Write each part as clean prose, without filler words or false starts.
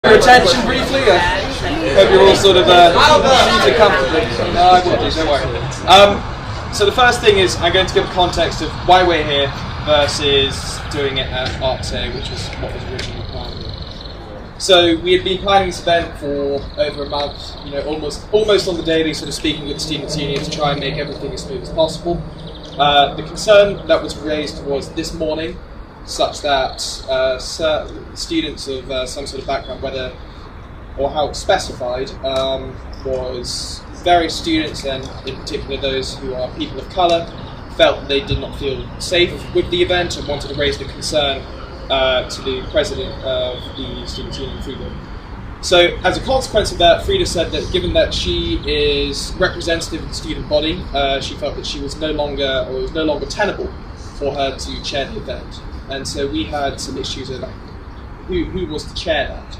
Your attention briefly. I hope you're all sort of seated comfortably. No, I will do, don't worry. So the first thing is I'm going to give a context of why we're here versus doing it at Art Day, which was what was originally planned. So we had been planning this event for over a month, almost on the daily, sort of speaking with the Students' Union to try and make everything as smooth as possible. The concern that was raised was this morning, such that students of some sort of background, whether or how it's specified, was various students, and in particular those who are people of colour, felt that they did not feel safe with the event and wanted to raise the concern to the president of the Students' Union, Frida. So as a consequence of that, Frida said that given that she is representative of the student body, she felt that it was no longer tenable for her to chair the event. And so we had some issues with who was to chair that.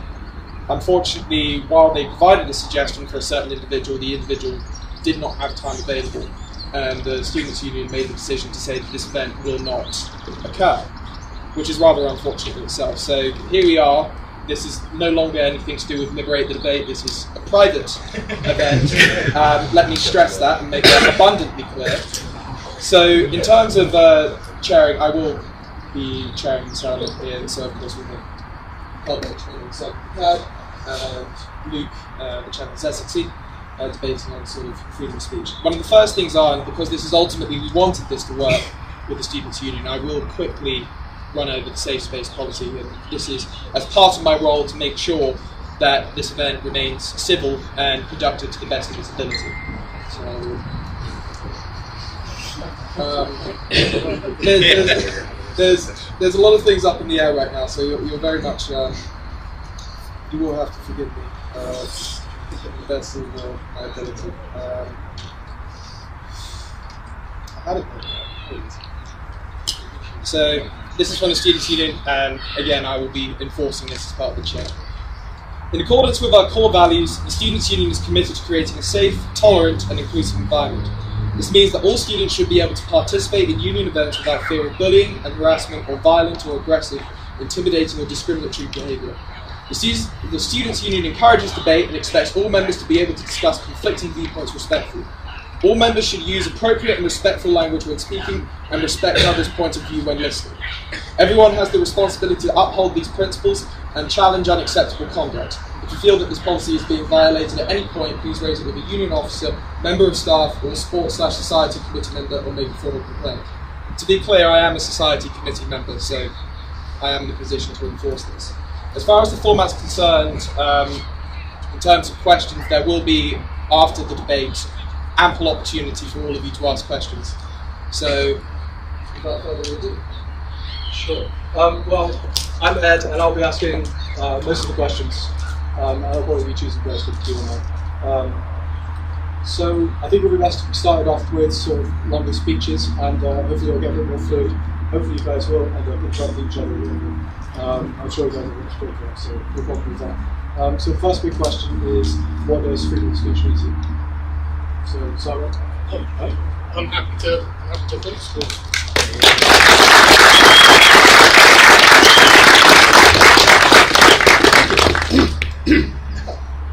Unfortunately, while they provided a suggestion for a certain individual, the individual did not have time available, and the Students' Union made the decision to say that this event will not occur, which is rather unfortunate in itself. So here we are. This is no longer anything to do with Liberate the Debate. This is a private event. Let me stress that and make that abundantly clear. So in terms of chairing, I will be chairing the ceremony here, so of course we have College, so Akkad, and Luke, the chairman of Xexizy, debating on sort of freedom of speech. One of the first things are, because this is ultimately, we wanted this to work with the Students' Union, I will quickly run over the safe space policy, and this is as part of my role to make sure that this event remains civil and conducted to the best of its ability. So, there's a lot of things up in the air right now, so you're very much, you will have to forgive me to the best of my ability. I had it there. So this is from the Students' Union, and again I will be enforcing this as part of the chair. In accordance with our core values, the Students' Union is committed to creating a safe, tolerant and inclusive environment. This means that all students should be able to participate in union events without fear of bullying and harassment or violent or aggressive, intimidating or discriminatory behaviour. The Students' Union encourages debate and expects all members to be able to discuss conflicting viewpoints respectfully. All members should use appropriate and respectful language when speaking and respect others' point of view when listening. Everyone has the responsibility to uphold these principles and challenge unacceptable conduct. If you feel that this policy is being violated at any point, please raise it with a union officer, member of staff, or a sports/society committee member, or make a formal complaint. To be clear, I am a society committee member, so I am in a position to enforce this. As far as the format's concerned, in terms of questions, there will be, after the debate, ample opportunity for all of you to ask questions. So, without further ado. Sure. Well, I'm Ed, and I'll be asking most of the questions. And I'll probably be choosing those for the Q&A. So I think it would be best if we started off with sort of longer speeches, and hopefully it'll get a bit more fluid. Hopefully you guys will end up interrupting each other. I'm sure you guys are much quicker, so no problem with that. So the first big question is, what does freedom of speech mean to you? So, Sargon? I'm happy to finish.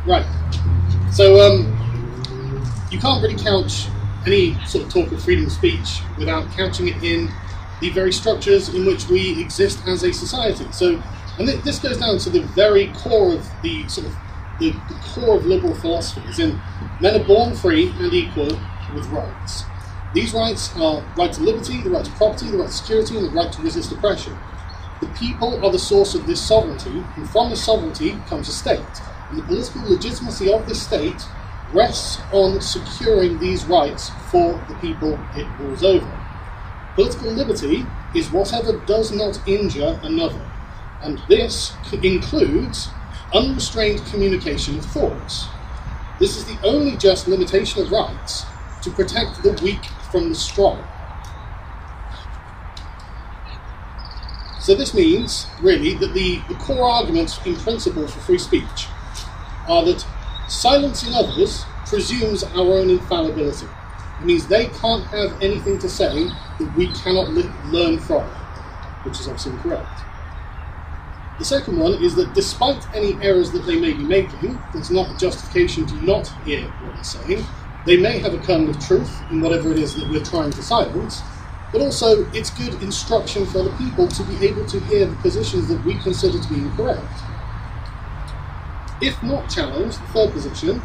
Right. So, you can't really couch any sort of talk of freedom of speech without couching it in the very structures in which we exist as a society. So, and this goes down to the very core of the sort of the core of liberal philosophy, as in men are born free and equal with rights. These rights are right to liberty, the right to property, the right to security, and the right to resist oppression. The people are the source of this sovereignty, and from this sovereignty comes a state. And the political legitimacy of this state rests on securing these rights for the people it rules over. Political liberty is whatever does not injure another, and this includes unrestrained communication of thoughts. This is the only just limitation of rights, to protect the weak from the strong. So this means, really, that the core arguments in principle for free speech are that silencing others presumes our own infallibility. It means they can't have anything to say that we cannot learn from, which is obviously incorrect. The second one is that despite any errors that they may be making, there's not a justification to not hear what they're saying. They may have a kernel of truth in whatever it is that we're trying to silence, but also it's good instruction for other people to be able to hear the positions that we consider to be incorrect. If not challenged, the third position,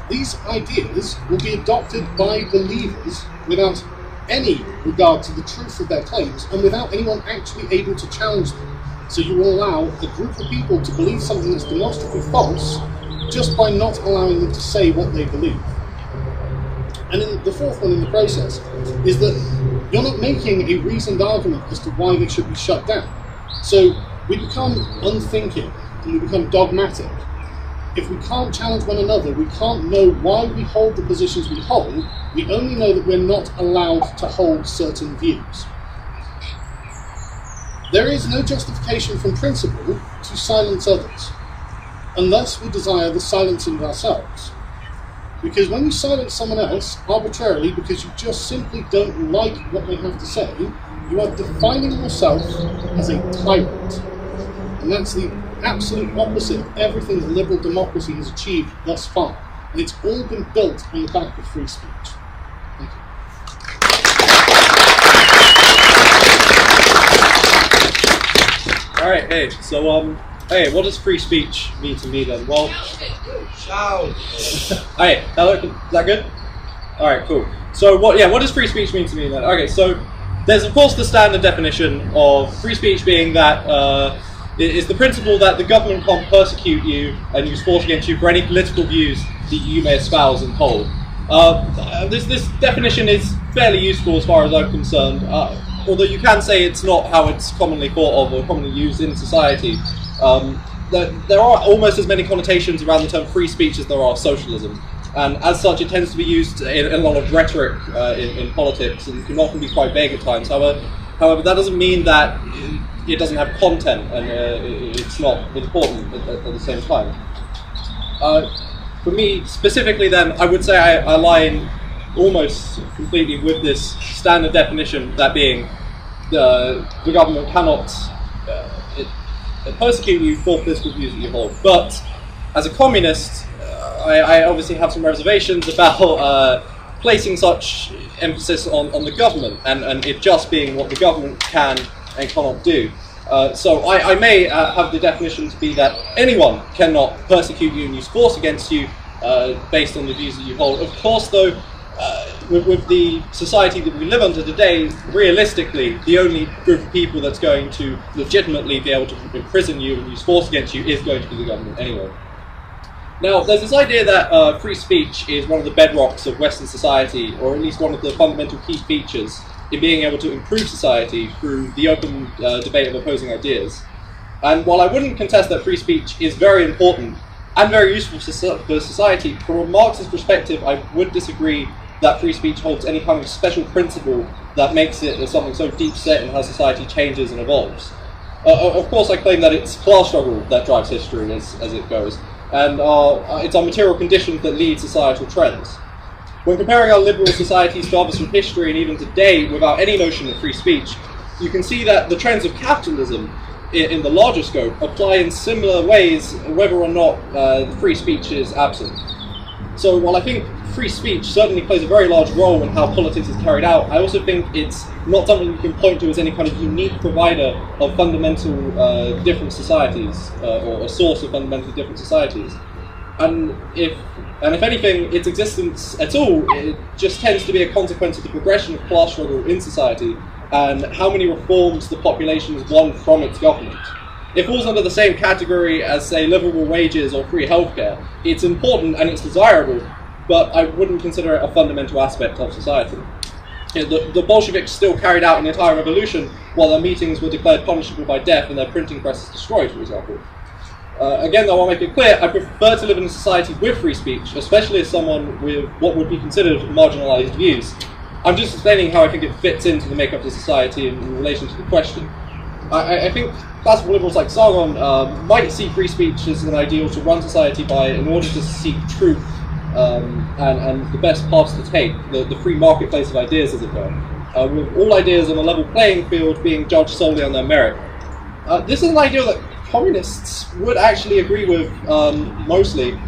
these ideas will be adopted by believers without any regard to the truth of their claims and without anyone actually able to challenge them. So you will allow a group of people to believe something that's demonstrably false just by not allowing them to say what they believe. And then the fourth one in the process is that you're not making a reasoned argument as to why they should be shut down. So we become unthinking and we become dogmatic. If we can't challenge one another, we can't know why we hold the positions we hold. We only know that we're not allowed to hold certain views. There is no justification from principle to silence others, unless we desire the silencing of ourselves. Because when you silence someone else arbitrarily because you just simply don't like what they have to say, you are defining yourself as a tyrant. And that's the absolute opposite of everything that liberal democracy has achieved thus far. And it's all been built on the back of free speech. Thank you. Alright, hey, so, hey, what does free speech mean to me then? Well, Shout! hey, is that good? Alright, cool. So, what does free speech mean to me then? Okay, so, there's of course the standard definition of free speech being that, it's the principle that the government can't persecute you and use force against you for any political views that you may espouse and hold. This definition is fairly useful as far as I'm concerned. Although you can say it's not how it's commonly thought of or commonly used in society. There are almost as many connotations around the term free speech as there are socialism. And as such, it tends to be used in a lot of rhetoric in politics and can often be quite vague at times. However, that doesn't mean that it doesn't have content and it's not important at the same time. For me, specifically then, I would say I align almost completely with this standard definition, that being the government cannot persecute you for political views that you hold. But as a communist, I obviously have some reservations about placing such emphasis on the government and it just being what the government can and cannot do. So I may have the definition to be that anyone cannot persecute you and use force against you based on the views that you hold. Of course, though, with the society that we live under today, realistically, the only group of people that's going to legitimately be able to imprison you and use force against you is going to be the government anyway. Now, there's this idea that free speech is one of the bedrocks of Western society, or at least one of the fundamental key features in being able to improve society through the open debate of opposing ideas. And while I wouldn't contest that free speech is very important and very useful for society, from a Marxist perspective, I would disagree that free speech holds any kind of special principle that makes it something so deep set in how society changes and evolves. Of course, I claim that it's class struggle that drives history as it goes, and it's our material conditions that lead societal trends. When comparing our liberal societies to others from history and even today without any notion of free speech, you can see that the trends of capitalism in the larger scope apply in similar ways whether or not free speech is absent. So while I think free speech certainly plays a very large role in how politics is carried out, I also think it's not something you can point to as any kind of unique provider of fundamental different societies or a source of fundamentally different societies. And if anything, its existence at all, it just tends to be a consequence of the progression of class struggle in society and how many reforms the population has won from its government. It falls under the same category as, say, livable wages or free healthcare. It's important and it's desirable, but I wouldn't consider it a fundamental aspect of society. You know, the Bolsheviks still carried out an entire revolution while their meetings were declared punishable by death and their printing presses destroyed, for example. Again, though, I'll make it clear, I prefer to live in a society with free speech, especially as someone with what would be considered marginalised views. I'm just explaining how I think it fits into the makeup of the society in relation to the question. I think classical liberals like Sargon might see free speech as an ideal to run society by in order to seek truth and the best paths to take, the free marketplace of ideas, as it were, with all ideas on a level playing field being judged solely on their merit. This is an ideal that communists would actually agree with mostly.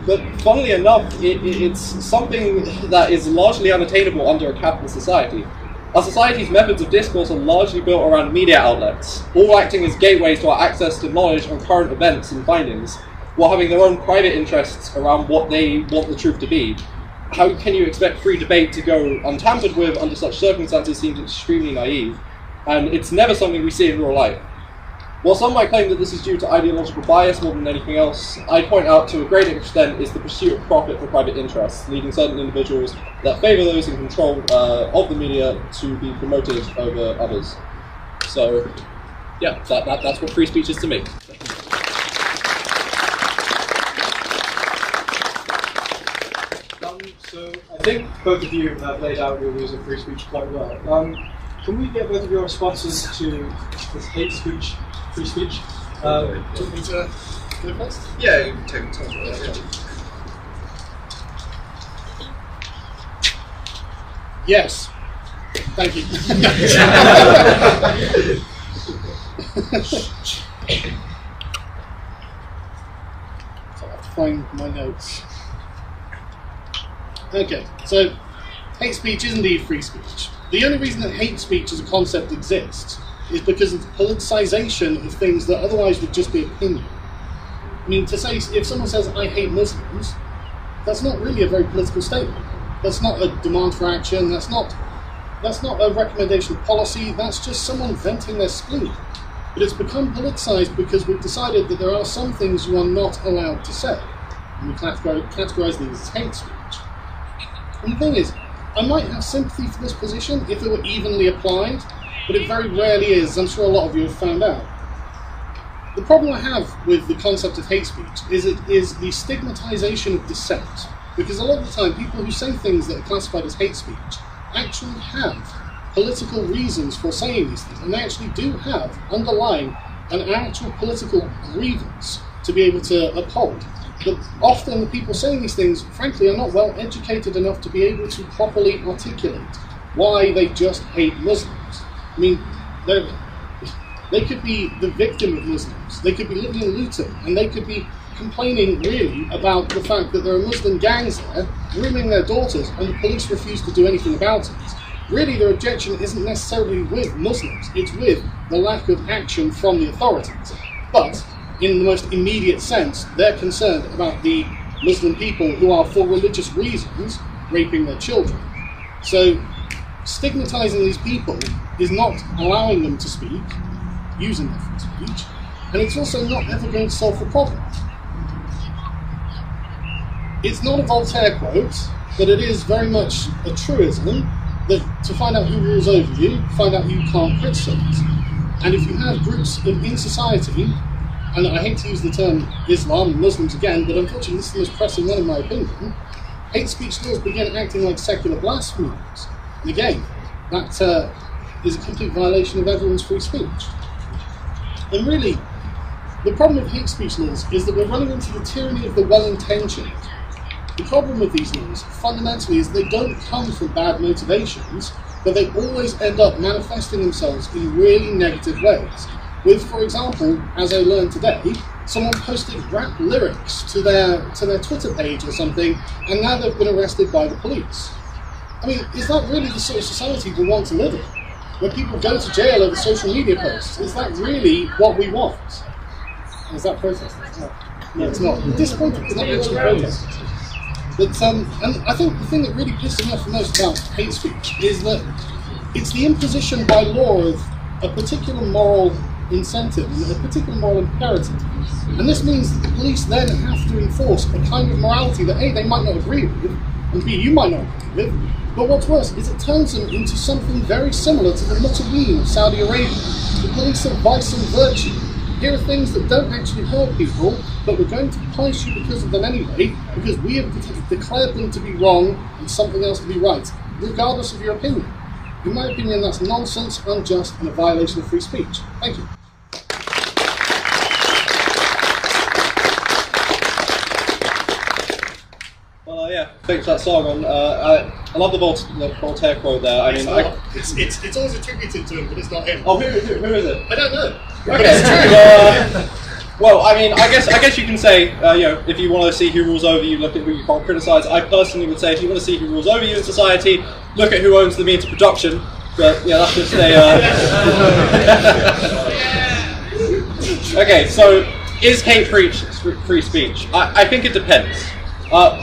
But funnily enough, it's something that is largely unattainable under a capitalist society. Our society's methods of discourse are largely built around media outlets, all acting as gateways to our access to knowledge on current events and findings, while having their own private interests around what they want the truth to be. How can you expect free debate to go untampered with under such circumstances seems extremely naive, and it's never something we see in real life. While some might claim that this is due to ideological bias more than anything else, I point out to a greater extent is the pursuit of profit for private interests, leading certain individuals that favour those in control of the media to be promoted over others. So, yeah, that's what free speech is to me. So I think both of you have laid out your views of free speech quite well. Can we get both of your responses to this hate speech, free speech? Do you want me to go first? Yeah, you can take the time. Yes. Thank you. So I have to find my notes. Okay, so hate speech is indeed free speech. The only reason that hate speech as a concept exists is because of the politicization of things that otherwise would just be opinion. I mean, to say, if someone says, I hate Muslims, that's not really a very political statement. That's not a demand for action, that's not a recommendation of policy, that's just someone venting their spleen. But it's become politicized because we've decided that there are some things you are not allowed to say. And we categorize these as hate speech. And the thing is, I might have sympathy for this position if it were evenly applied, but it very rarely is, I'm sure a lot of you have found out. The problem I have with the concept of hate speech is it is the stigmatization of dissent. Because a lot of the time, people who say things that are classified as hate speech actually have political reasons for saying these things, and they actually do have underlying an actual political grievance to be able to uphold. But often the people saying these things, frankly, are not well educated enough to be able to properly articulate why they just hate Muslims. I mean, they could be the victim of Muslims, they could be living in Luton, and they could be complaining really about the fact that there are Muslim gangs there grooming their daughters and the police refuse to do anything about it. Really, their objection isn't necessarily with Muslims, it's with the lack of action from the authorities. But in the most immediate sense, they're concerned about the Muslim people who are, for religious reasons, raping their children. So, stigmatizing these people is not allowing them to speak, using their free speech, and it's also not ever going to solve the problem. It's not a Voltaire quote, but it is very much a truism that to find out who rules over you, find out who you can't criticize. And if you have groups in society, and I hate to use the term Islam and Muslims again, but unfortunately this is the most pressing one in my opinion, hate speech laws begin acting like secular blasphemy laws. And again, that is a complete violation of everyone's free speech. And really, the problem with hate speech laws is that we're running into the tyranny of the well-intentioned. The problem with these laws, fundamentally, is they don't come from bad motivations, but they always end up manifesting themselves in really negative ways. With, for example, as I learned today, someone posted rap lyrics to their Twitter page or something, and now they've been arrested by the police. I mean, is that really the sort of society we want to live in? Where people go to jail over social media posts? Is that really what we want? Is that protest? No, it's not. At this point, it's not actually protest. But, and I think the thing that really pisses me off the most about hate speech is that it's the imposition by law of a particular moral incentive, a particular moral imperative. And this means that the police then have to enforce a kind of morality that A, they might not agree with, and B, you might not agree with, but what's worse is it turns them into something very similar to the Mutaween of Saudi Arabia, the police of vice and virtue. Here are things that don't actually hurt people, but we're going to punish you because of them anyway, because we have declared them to be wrong and something else to be right, regardless of your opinion. In my opinion, that's nonsense, unjust, and a violation of free speech. Thank you. Yeah, thanks for that, Sargon. I love the Voltaire quote there. I mean, it's always attributed to him, but it's not him. Oh, who is it? I don't know. Okay. Well, I mean, I guess you can say, if you want to see who rules over you, look at who you can't criticize. I personally would say, if you want to see who rules over you in society, look at who owns the means of production. But yeah, that's just a. Okay, so is hate free speech? I think it depends.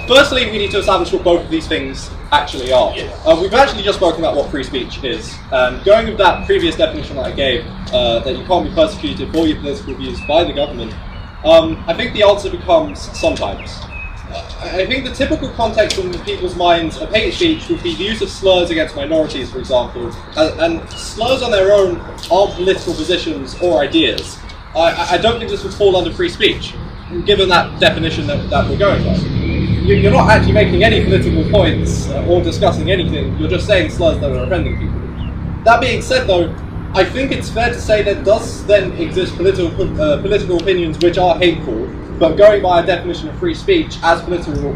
Firstly, we need to establish what both of these things actually are. We've actually just spoken about what free speech is. Going with that previous definition that I gave, that you can't be persecuted for your political views by the government, I think the answer becomes sometimes. I think the typical context in people's minds of hate speech would be the use of slurs against minorities, for example, and slurs on their own aren't political positions or ideas. I don't think this would fall under free speech, given that definition that we're going by. You're not actually making any political points or discussing anything, you're just saying slurs that are offending people. That being said though, I think it's fair to say there does then exist political opinions which are hateful, but going by a definition of free speech as political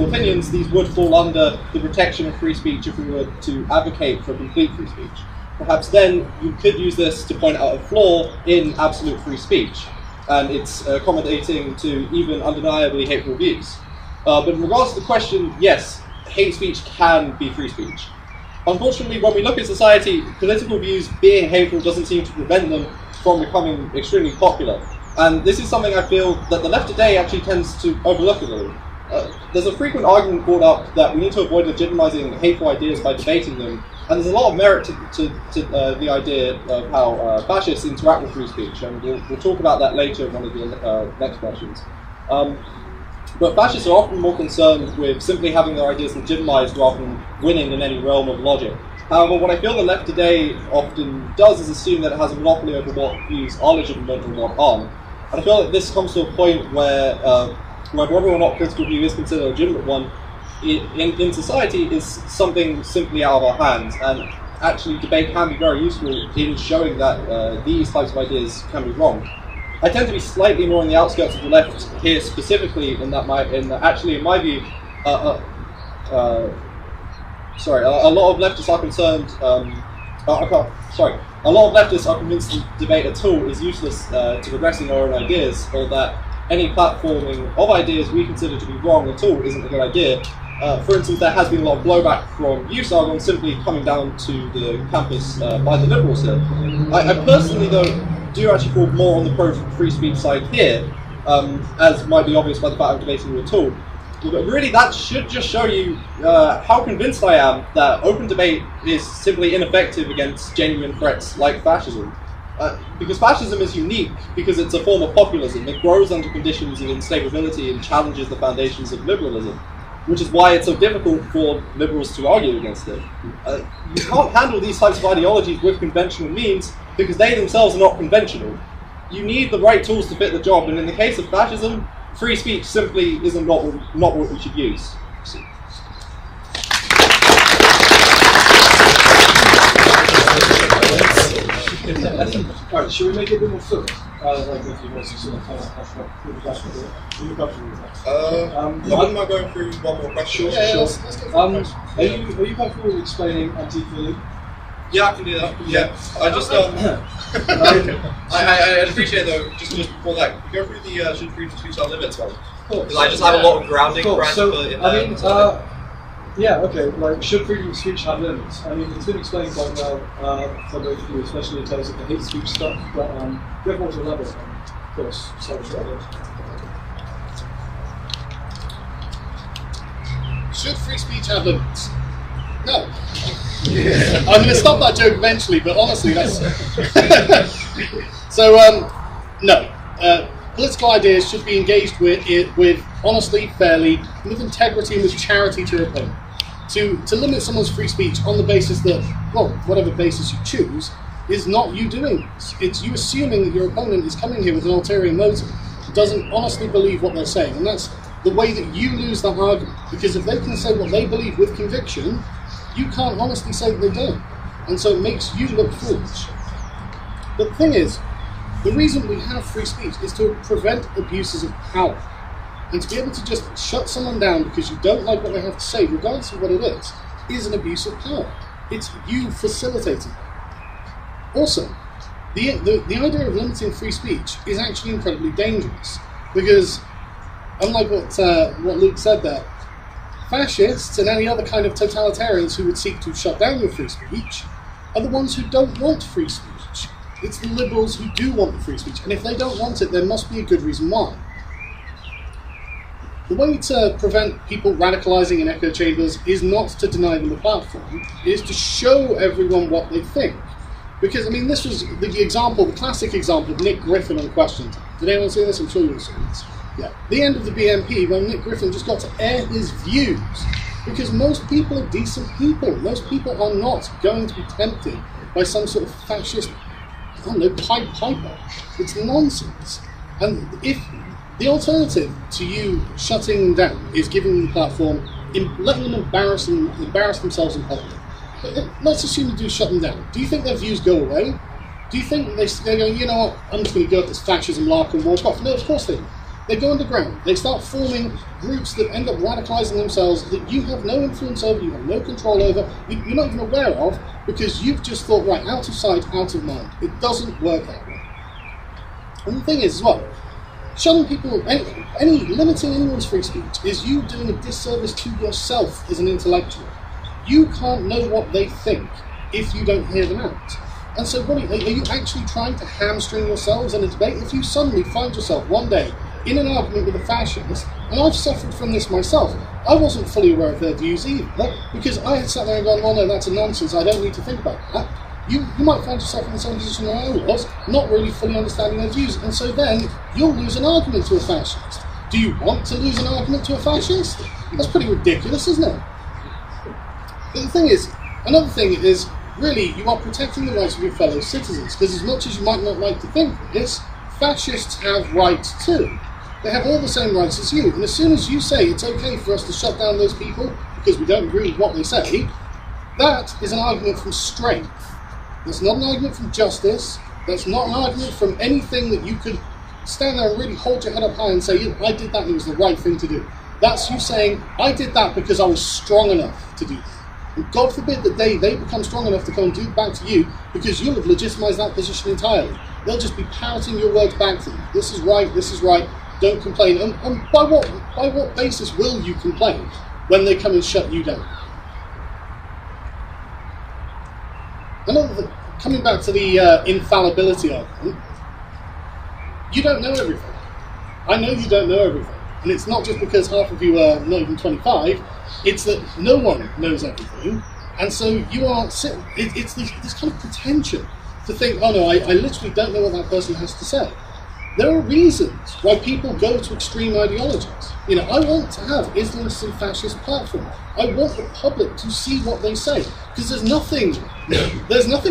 opinions, these would fall under the protection of free speech if we were to advocate for complete free speech. Perhaps then you could use this to point out a flaw in absolute free speech, and it's accommodating to even undeniably hateful views. But in regards to the question, yes, hate speech can be free speech. Unfortunately, when we look at society, political views being hateful doesn't seem to prevent them from becoming extremely popular. And this is something I feel that the left today actually tends to overlook a little. There's a frequent argument brought up that we need to avoid legitimizing hateful ideas by debating them, and there's a lot of merit to the idea of how fascists interact with free speech, and we'll talk about that later in one of the next questions. But fascists are often more concerned with simply having their ideas legitimized rather than winning in any realm of logic. However, what I feel the left today often does is assume that it has a monopoly over what views are legitimate and what aren't. And I feel that this comes to a point where whether or not political view is considered a legitimate one in society is something simply out of our hands, and actually debate can be very useful in showing that these types of ideas can be wrong. I tend to be slightly more on the outskirts of the left here specifically, in that in my view, a lot of leftists are concerned. A lot of leftists are convinced that debate at all is useless to progressing our own ideas, or that any platforming of ideas we consider to be wrong at all isn't a good idea. For instance, there has been a lot of blowback from you, Sargon, simply coming down to the campus by the Liberals here. I personally, though, do actually fall more on the pro-free speech side here, as might be obvious by the fact I'm debating you at all. But really, that should just show you how convinced I am that open debate is simply ineffective against genuine threats like fascism. Because fascism is unique because it's a form of populism. It grows under conditions of instability and challenges the foundations of liberalism, which is why it's so difficult for liberals to argue against it. You can't handle these types of ideologies with conventional means because they themselves are not conventional. You need the right tools to fit the job, and in the case of fascism, free speech simply isn't not what we should use. Alright, should we make it a bit more fluid? Am I going through one more question? Let's go for the Are you comfortable with explaining Antifa? Yeah, I can do that. Yeah, I just I appreciate though. Just before that, we go through the should free speech our limits one. Because I just have a lot of grounding. So yeah, okay. Like, should freedom of speech have limits? I mean, it's been explained quite well from both of you, especially in terms of the hate speech stuff. But do you have more to elaborate on? Of course, sorry. Should free speech have limits? No. I'm going to stop that joke eventually, but honestly, that's... So, no. Political ideas should be engaged with honestly, fairly, with integrity and with charity to your opponent. To limit someone's free speech on the basis that, well, whatever basis you choose, is not you doing this. It's you assuming that your opponent is coming here with an ulterior motive, doesn't honestly believe what they're saying. And that's the way that you lose the argument. Because if they can say what they believe with conviction, you can't honestly say that they don't. And so it makes you look foolish. But the thing is, the reason we have free speech is to prevent abuses of power. And to be able to just shut someone down because you don't like what they have to say, regardless of what it is an abuse of power. It's you facilitating it. Also, the idea of limiting free speech is actually incredibly dangerous, because unlike what Luke said there, fascists and any other kind of totalitarians who would seek to shut down your free speech are the ones who don't want free speech. It's the liberals who do want the free speech, and if they don't want it, there must be a good reason why. The way to prevent people radicalizing in echo chambers is not to deny them the platform, it is to show everyone what they think. Because, I mean, this was the classic example of Nick Griffin on Question Time. Did anyone see this? I'm sure you all saw this. Yeah. The end of the BNP, when Nick Griffin just got to air his views. Because most people are decent people. Most people are not going to be tempted by some sort of fascist, I don't know, Pied Piper. It's nonsense. And if the alternative to you shutting them down is giving them a platform, letting them embarrass themselves in public. Let's assume you do shut them down. Do you think their views go away? Do you think they're going, you know what, I'm just going to go at this fascism lark and walk off? No, of course they don't. They go underground. They start forming groups that end up radicalizing themselves that you have no influence over, you have no control over, you're not even aware of, because you've just thought, right, out of sight, out of mind. It doesn't work that way. And the thing is, as well, shutting people, limiting anyone's free speech is you doing a disservice to yourself as an intellectual. You can't know what they think if you don't hear them out. And so are you actually trying to hamstring yourselves in a debate? If you suddenly find yourself one day in an argument with a fascist, and I've suffered from this myself, I wasn't fully aware of their views either, because I had sat there and gone, well, no, that's a nonsense, I don't need to think about that. You might find yourself in the same position where I was, not really fully understanding their views, and so then you'll lose an argument to a fascist. Do you want to lose an argument to a fascist? That's pretty ridiculous, isn't it? But the thing is, another thing is, really, you are protecting the rights of your fellow citizens, because as much as you might not like to think this, fascists have rights too. They have all the same rights as you, and as soon as you say it's okay for us to shut down those people because we don't agree with what they say, that is an argument from strength. That's not an argument from justice, that's not an argument from anything that you could stand there and really hold your head up high and say, I did that and it was the right thing to do. That's you saying, I did that because I was strong enough to do that. And God forbid that they become strong enough to come and do it back to you, because you'll have legitimized that position entirely. They'll just be parroting your words back to you. This is right, don't complain. And by what basis will you complain when they come and shut you down? Coming back to the infallibility argument, you don't know everything. I know you don't know everything. And it's not just because half of you are not even 25, it's that no one knows everything. And so you are, it's this kind of pretension to think, oh no, I literally don't know what that person has to say. There are reasons why people go to extreme ideologies. You know, I want to have Islamists and fascist platform. I want the public to see what they say, because there's nothing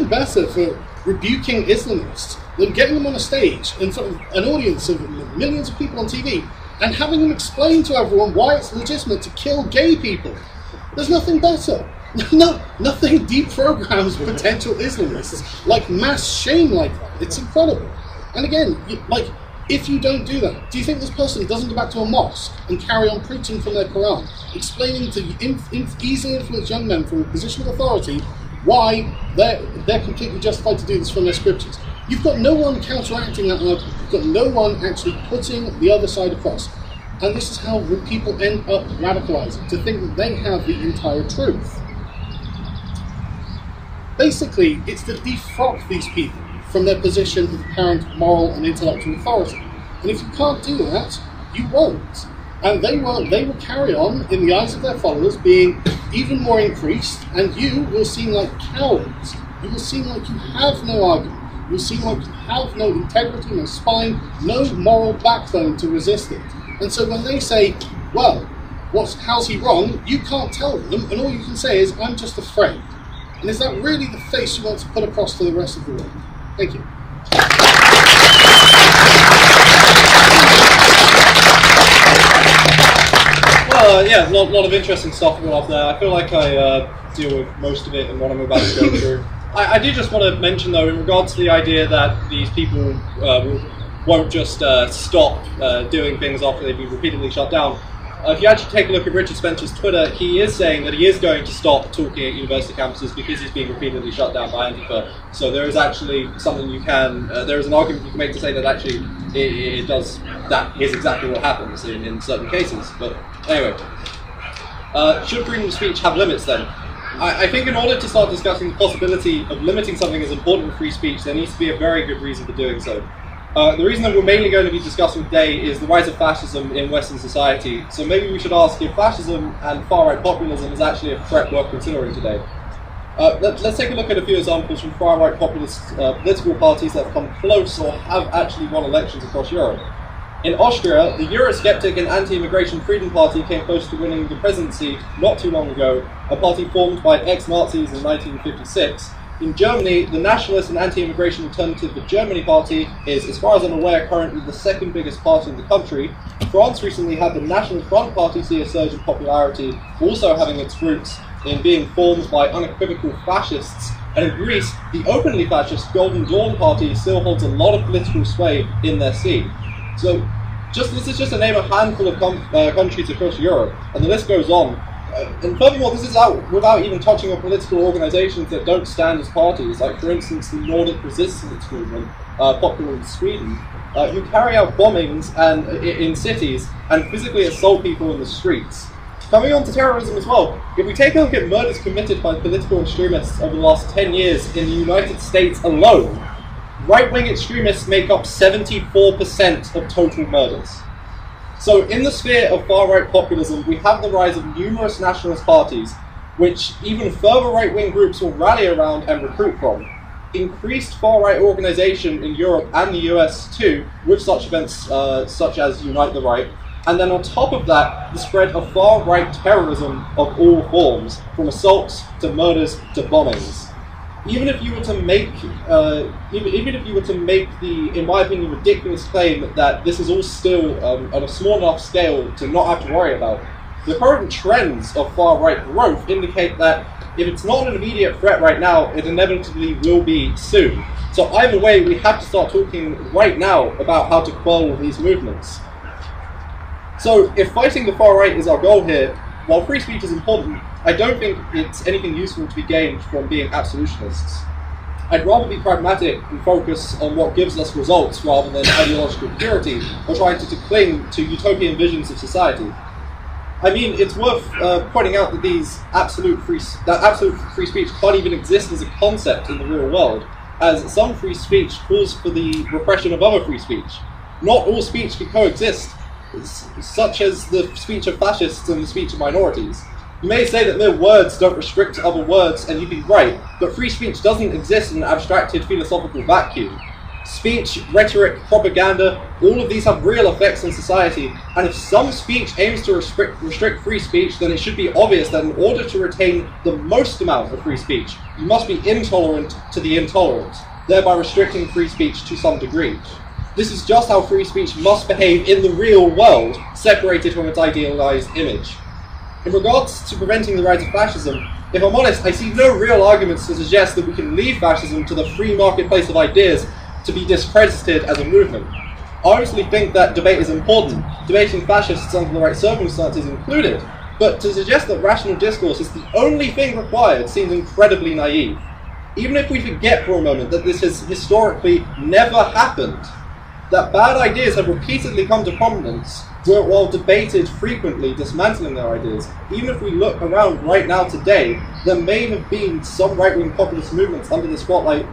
better for rebuking Islamists than getting them on a stage in front of an audience of millions of people on TV and having them explain to everyone why it's legitimate to kill gay people. There's nothing better. Nothing deprograms potential Islamists like mass shame like that. It's incredible. And again, if you don't do that, do you think this person doesn't go back to a mosque and carry on preaching from their Quran, explaining to easily influenced young men from a position of authority why they're completely justified to do this from their scriptures? You've got no one counteracting that argument. You've got no one actually putting the other side across. And this is how people end up radicalizing, to think that they have the entire truth. Basically, it's to defrock these people from their position of apparent moral and intellectual authority. And if you can't do that, you won't. And they will carry on, in the eyes of their followers, being even more increased, and you will seem like cowards. You will seem like you have no argument. You will seem like you have no integrity, no spine, no moral backbone to resist it. And so when they say, well, how's he wrong? You can't tell them, and all you can say is, I'm just afraid. And is that really the face you want to put across to the rest of the world? Thank you. Well, yeah, a lot of interesting stuff going off there. I feel like I deal with most of it in what I'm about to go through. I do just want to mention, though, in regards to the idea that these people won't just stop doing things after they've been repeatedly shut down. if you actually take a look at Richard Spencer's Twitter, he is saying that he is going to stop talking at university campuses because he's being repeatedly shut down by Antifa. So there is actually something you can, there is an argument you can make to say that actually it does, that is exactly what happens in certain cases. But anyway, should freedom of speech have limits then? I think in order to start discussing the possibility of limiting something as important as free speech, there needs to be a very good reason for doing so. The reason that we're mainly going to be discussing today is the rise of fascism in Western society. So maybe we should ask if fascism and far-right populism is actually a threat worth considering today. Let's take a look at a few examples from far-right populist political parties that have come close or have actually won elections across Europe. In Austria, the Eurosceptic and Anti-Immigration Freedom Party came close to winning the presidency not too long ago, a party formed by ex-Nazis in 1956. In Germany, the Nationalist and Anti-Immigration Alternative for Germany party is, as far as I'm aware, currently the second biggest party in the country. France recently had the National Front Party see a surge in popularity, also having its roots in being formed by unequivocal fascists. And in Greece, the openly fascist Golden Dawn party still holds a lot of political sway in their seat. So, this is just to name a handful of countries across Europe, and the list goes on. And furthermore, this is out without even touching on political organisations that don't stand as parties, like for instance the Nordic Resistance Movement, popular in Sweden, who carry out bombings in cities and physically assault people in the streets. Coming on to terrorism as well, if we take a look at murders committed by political extremists over the last 10 years in the United States alone, right-wing extremists make up 74% of total murders. So in the sphere of far-right populism, we have the rise of numerous nationalist parties, which even further right-wing groups will rally around and recruit from. Increased far-right organisation in Europe and the US too, with such events such as Unite the Right, and then on top of that, the spread of far-right terrorism of all forms, from assaults to murders to bombings. Even if you were to make, the, in my opinion, ridiculous claim that this is all still on a small enough scale to not have to worry about, the current trends of far-right growth indicate that if it's not an immediate threat right now, it inevitably will be soon. So either way, we have to start talking right now about how to quell these movements. So if fighting the far-right is our goal here, while free speech is important, I don't think it's anything useful to be gained from being absolutionists. I'd rather be pragmatic and focus on what gives us results rather than ideological purity or trying to cling to utopian visions of society. I mean, it's worth pointing out that absolute free speech can't even exist as a concept in the real world, as some free speech calls for the repression of other free speech. Not all speech can coexist, such as the speech of fascists and the speech of minorities. You may say that mere words don't restrict other words, and you'd be right, but free speech doesn't exist in an abstracted philosophical vacuum. Speech, rhetoric, propaganda, all of these have real effects on society, and if some speech aims to restrict free speech, then it should be obvious that in order to retain the most amount of free speech, you must be intolerant to the intolerant, thereby restricting free speech to some degree. This is just how free speech must behave in the real world, separated from its idealized image. In regards to preventing the rise of fascism, if I'm honest, I see no real arguments to suggest that we can leave fascism to the free marketplace of ideas to be discredited as a movement. I honestly think that debate is important, debating fascists under the right circumstances included, but to suggest that rational discourse is the only thing required seems incredibly naive. Even if we forget for a moment that this has historically never happened, that bad ideas have repeatedly come to prominence, while debated frequently dismantling their ideas. Even if we look around right now today, there may have been some right-wing populist movements under the spotlight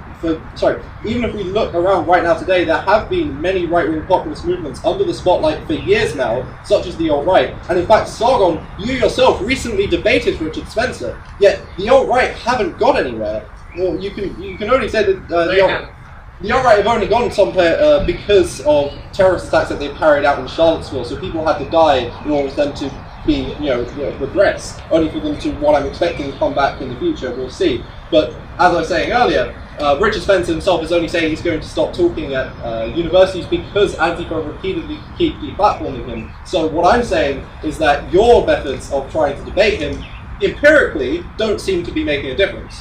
even if we look around right now today, there have been many right-wing populist movements under the spotlight for years now, such as the alt-right. And in fact, Sargon, you yourself recently debated Richard Spencer, yet the alt-right haven't got anywhere. Well, you can only say that the alt-right have only gone somewhere because of terrorist attacks that they've carried out in Charlottesville, so people had to die in order for them to be, regress, only for them to, what I'm expecting, to come back in the future. We'll see. But as I was saying earlier, Richard Spencer himself is only saying he's going to stop talking at universities because Antifa repeatedly keep deplatforming him. So what I'm saying is that your methods of trying to debate him empirically don't seem to be making a difference.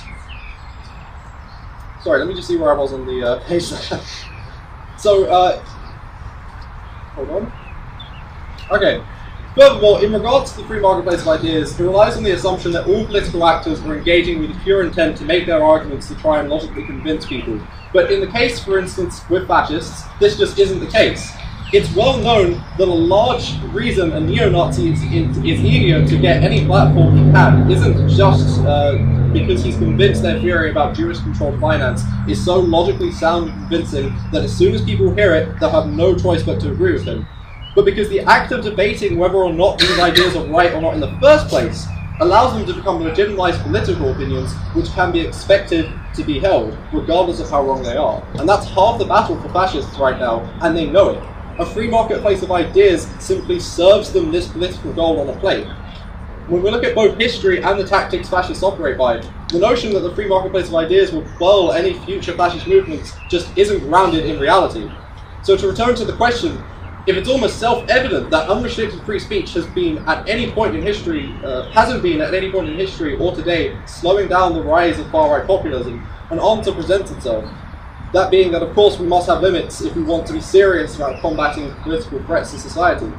Sorry, let me just see where I was on the page there. So, hold on. Okay, Furthermore, in regards to the free marketplace of ideas, it relies on the assumption that all political actors are engaging with the pure intent to make their arguments to try and logically convince people. But in the case, for instance, with fascists, this just isn't the case. It's well known that a large reason a neo-Nazi is eager to get any platform he can isn't just because he's convinced their theory about Jewish-controlled finance is so logically sound and convincing that as soon as people hear it, they'll have no choice but to agree with him. But because the act of debating whether or not these ideas are right or not in the first place allows them to become legitimized political opinions which can be expected to be held, regardless of how wrong they are. And that's half the battle for fascists right now, and they know it. A free marketplace of ideas simply serves them this political goal on a plate. When we look at both history and the tactics fascists operate by, the notion that the free marketplace of ideas will quell any future fascist movements just isn't grounded in reality. So to return to the question, if it's almost self-evident that unrestricted free speech has been at any point in history, hasn't been at any point in history or today slowing down the rise of far-right populism, and on to present itself, that being that of course we must have limits if we want to be serious about combating political threats to society.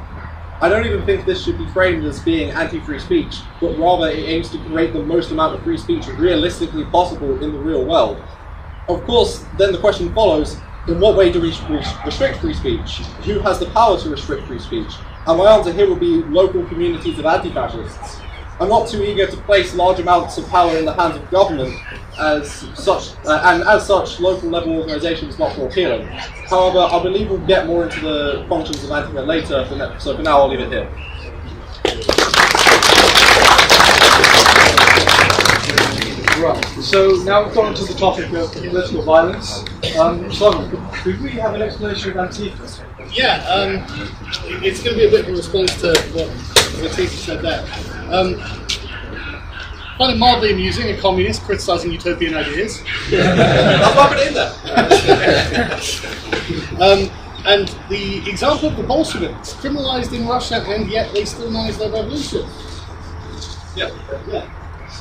I don't even think this should be framed as being anti-free speech, but rather it aims to create the most amount of free speech realistically possible in the real world. Of course, then the question follows, in what way do we restrict free speech? Who has the power to restrict free speech? And my answer here would be local communities of anti-fascists. I'm not too eager to place large amounts of power in the hands of government as such, and as such, local level organisations not more appealing. However, I believe we'll get more into the functions of Antifa later, so for now I'll leave it here. Right, so now we've gone to the topic of political violence. Simon, could we have an explanation of Antifa? Yeah, it's going to be a bit of a response to what Antifa said there. I find it mildly amusing a communist criticising utopian ideas. I'll pop it in there. And the example of the Bolsheviks, criminalised in Russia, and yet they still manage their revolution. Yeah.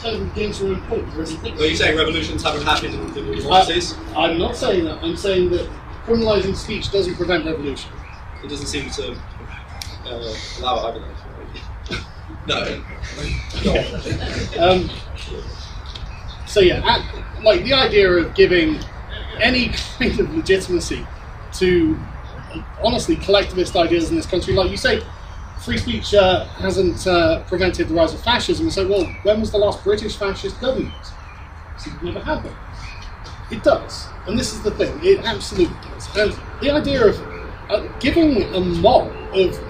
Kind of against your own point. Are you saying revolutions haven't happened in democracies? I'm not saying that. I'm saying that criminalising speech doesn't prevent revolution. It doesn't seem to allow it either. No. So yeah, like the idea of giving any kind of legitimacy to honestly collectivist ideas in this country, like you say, free speech hasn't prevented the rise of fascism. And so, well, when was the last British fascist government? So we've never had one. It does, and this is the thing. It absolutely does. And the idea of giving a mob of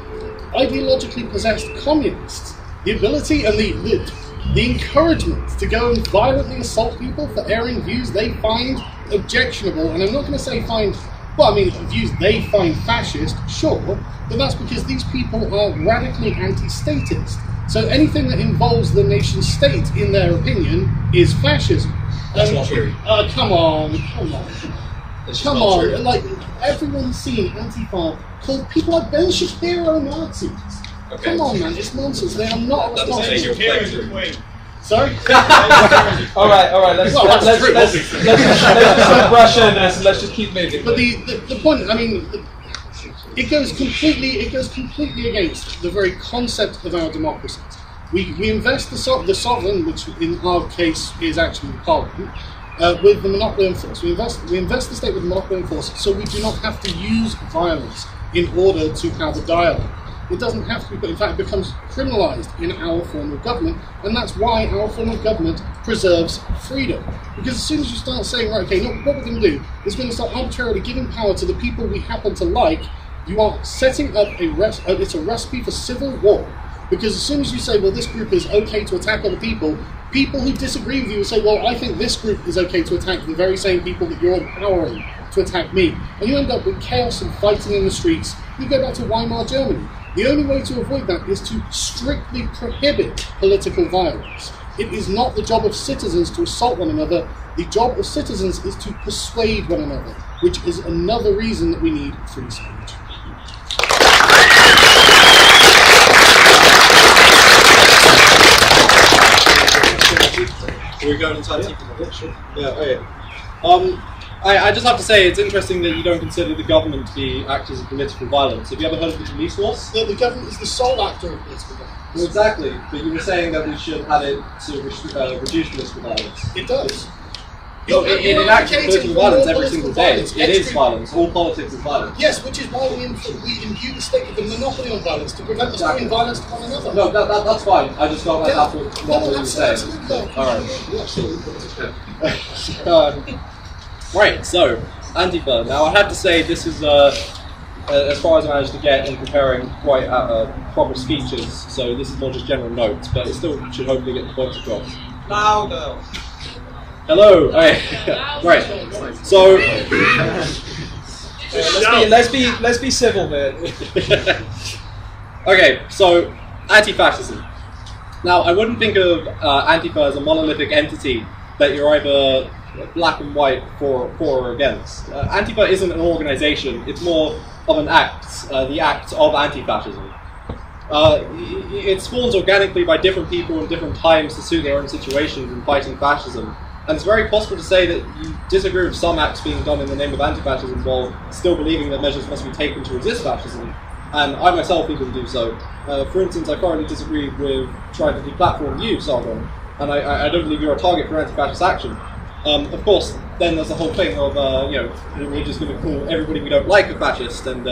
ideologically possessed communists the ability and the encouragement to go and violently assault people for airing views they find objectionable, and I'm not going to say views they find fascist, sure, but that's because these people are radically anti-statist. So anything that involves the nation state, in their opinion, is fascism. That's not true. Come on. Come on. True. Like, everyone's seen Antifa call people like Ben Shapiro Nazis. Okay. Come on, man, it's nonsense. They are not That doesn't make you a queen. Sorry? all right. Let's stop Russia and let's just keep moving. But the point, I mean, it goes completely against the very concept of our democracies. We invest the sovereign, which in our case is actually Parliament, with the monopoly on force. We invest the state with monopoly on force, so we do not have to use violence in order to have a dialogue. It doesn't have to be, but in fact it becomes criminalised in our form of government, and that's why our form of government preserves freedom. Because as soon as you start saying, right, okay, what we're going to do is we're going to start arbitrarily giving power to the people we happen to like, you are setting up it's a recipe for civil war. Because as soon as you say, well, this group is okay to attack other people, people who disagree with you will say, well, I think this group is okay to attack the very same people that you're empowering to attack me. And you end up with chaos and fighting in the streets. You go back to Weimar Germany. The only way to avoid that is to strictly prohibit political violence. It is not the job of citizens to assault one another. The job of citizens is to persuade one another, which is another reason that we need free speech. Are we going inside? Sure. Yeah, okay. I just have to say, it's interesting that you don't consider the government to be actors of political violence. Have you ever heard of the police force? The government is the sole actor of political violence. Well, exactly, but you were saying that we should have it to reduce political violence. It does. No, it enacts political violence every single day. It is violence. All politics is violence. Yes, which is why we imbue the state with the monopoly on violence to prevent us doing violence to one another. No, that's fine. I just felt like that's what you were saying. Alright. Right, so, Antifa. Now, I have to say, this is, as far as I managed to get in preparing quite proper speeches, so this is more just general notes, but it still should hopefully get the points across. Louder. Hello. Right. So let's be civil here. okay. So anti-fascism. Now, I wouldn't think of Antifa as a monolithic entity that you're either black and white for or against. Antifa isn't an organization. It's more of an act. The act of anti-fascism. It spawns organically by different people in different times to suit their own situations in fighting fascism. And it's very possible to say that you disagree with some acts being done in the name of anti-fascism while still believing that measures must be taken to resist fascism. And I myself even do so. For instance, I currently disagree with trying to deplatform you, Sargon, and I don't believe you're a target for anti-fascist action. Of course, then there's the whole thing of, we're just going to call everybody we don't like a fascist, and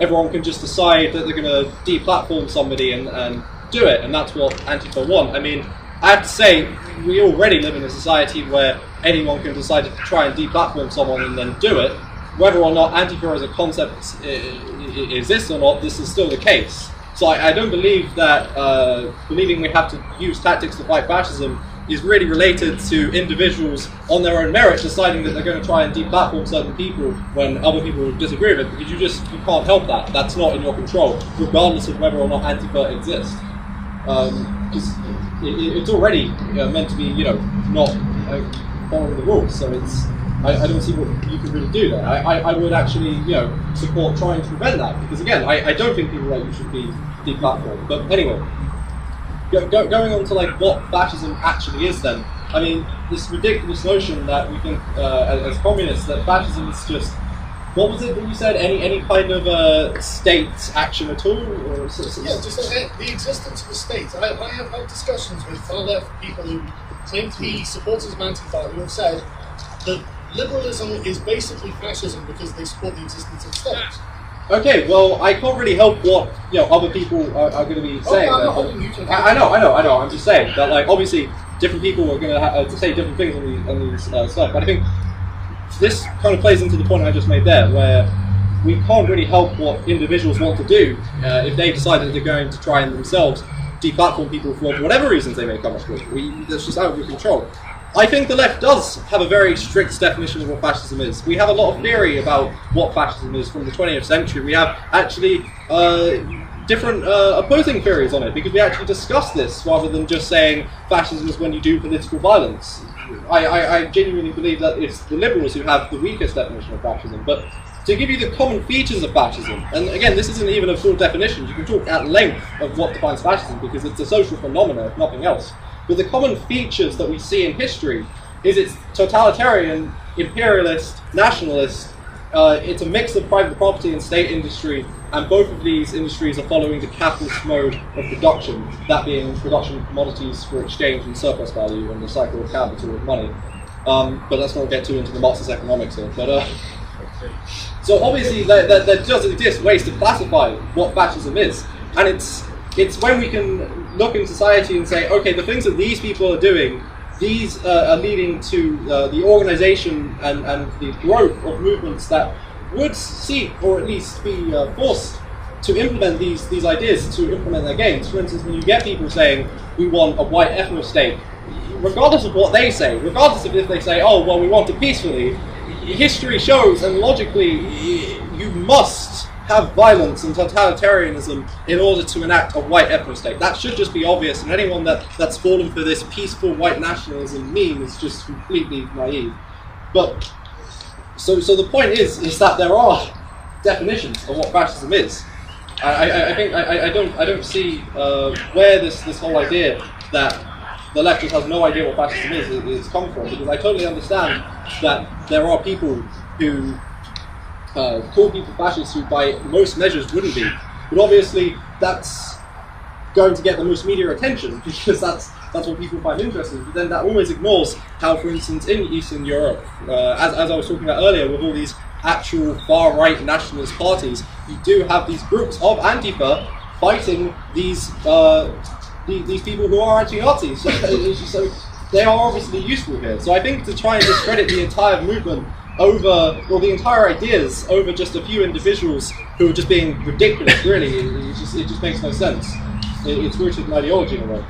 everyone can just decide that they're going to deplatform somebody and do it, and that's what Antifa want. I mean, I have to say, we already live in a society where anyone can decide to try and deplatform someone and then do it. Whether or not Antifa as a concept exists or not, this is still the case. So I don't believe that believing we have to use tactics to fight fascism is really related to individuals on their own merit deciding that they're going to try and deplatform certain people when other people disagree with it, because you can't help that. That's not in your control, regardless of whether or not Antifa exists. Because it's already meant to be, not following the rules. So I don't see what you can really do there. I would actually, support trying to prevent that, because again, I don't think people like you should be deplatformed. But anyway, going on to what fascism actually is then. I mean, this ridiculous notion that we think as communists that fascism is just, what was it that you said? Any kind of state action at all? Or just the existence of the state. I have had discussions with far-left people who claim to be supporters of Antifa who have said that liberalism is basically fascism because they support the existence of the state. Okay, well, I can't really help what other people are going to be saying. I'm not holding you to account. I know. I'm just saying that, obviously, different people are going to say different things on these stuff. But I think this kind of plays into the point I just made there, where we can't really help what individuals want to do if they decide that they're going to try and themselves deplatform people for whatever reasons they may come up with. That's just out of your control. I think the left does have a very strict definition of what fascism is. We have a lot of theory about what fascism is from the 20th century. We have actually different opposing theories on it, because we actually discuss this rather than just saying fascism is when you do political violence. I genuinely believe that it's the liberals who have the weakest definition of fascism. But to give you the common features of fascism, and again, this isn't even a full definition, you can talk at length of what defines fascism, because it's a social phenomenon, if nothing else. But the common features that we see in history is it's totalitarian, imperialist, nationalist. It's a mix of private property and state industry, and both of these industries are following the capitalist mode of production, that being production of commodities for exchange and surplus value and the cycle of capital with money. But let's not get too into the Marxist economics here. But so obviously there does exist ways to classify what fascism is, and it's when we can look in society and say, okay, the things that these people are doing, these are leading to the organization and the growth of movements that would seek, or at least be forced to implement these ideas, to implement their gains. For instance, when you get people saying, we want a white ethno-state, regardless of what they say, regardless of if they say, oh, well, we want it peacefully, history shows, and logically, you must have violence and totalitarianism in order to enact a white ethno-state. That should just be obvious, and anyone that's fallen for this peaceful white nationalism meme is just completely naive. But so the point is that there are definitions of what fascism is. I think I don't see where this whole idea that the left just has no idea what fascism is come from, because I totally understand that there are people who call people fascists who by most measures wouldn't be. But obviously that's going to get the most media attention because that's what people find interesting. But then that always ignores how, for instance, in Eastern Europe, as I was talking about earlier, with all these actual far-right nationalist parties, you do have these groups of Antifa fighting these people who are anti-Nazis. So they are obviously useful here. So I think to try and discredit the entire movement over, or the entire ideas over just a few individuals who are just being ridiculous, really, it just makes no sense. It's rooted in ideology in a way.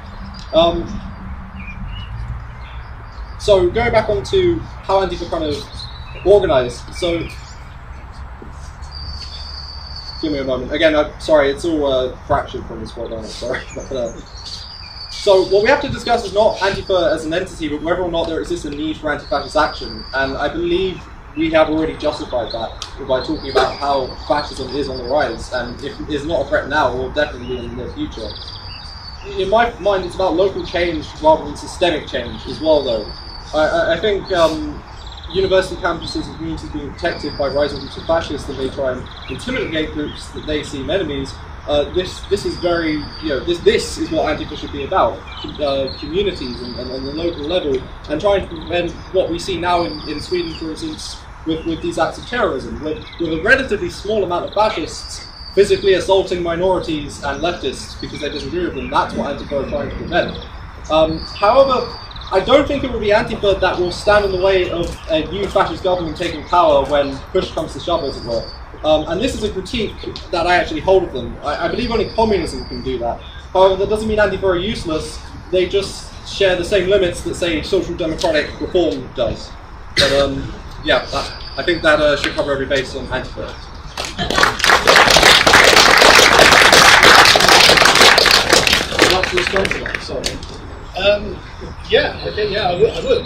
So going back onto how Antifa kind of organised. So give me a moment. Again, I'm sorry, it's all fractured from this point on. I'm sorry. So what we have to discuss is not Antifa as an entity, but whether or not there exists a need for anti-fascist action. And I believe we have already justified that by talking about how fascism is on the rise, and if it is not a threat now, it will definitely be in the near future. In my mind, it's about local change rather than systemic change as well, though. I think university campuses and communities being protected by rising groups of fascists and they try and intimidate groups that they seem enemies. This is very, this is what Antifa should be about, communities and the local level, and trying to prevent what we see now in Sweden, for instance, with these acts of terrorism, with a relatively small amount of fascists physically assaulting minorities and leftists because they disagree with them. That's what Antifa are trying to prevent. However, I don't think it will be Antifa that will stand in the way of a new fascist government taking power when push comes to shove, as it were. And this is a critique that I actually hold of them. I believe only communism can do that. However, that doesn't mean Antifa are useless. They just share the same limits that, say, social democratic reform does. But yeah, I think that should cover every base on Antifa. I would.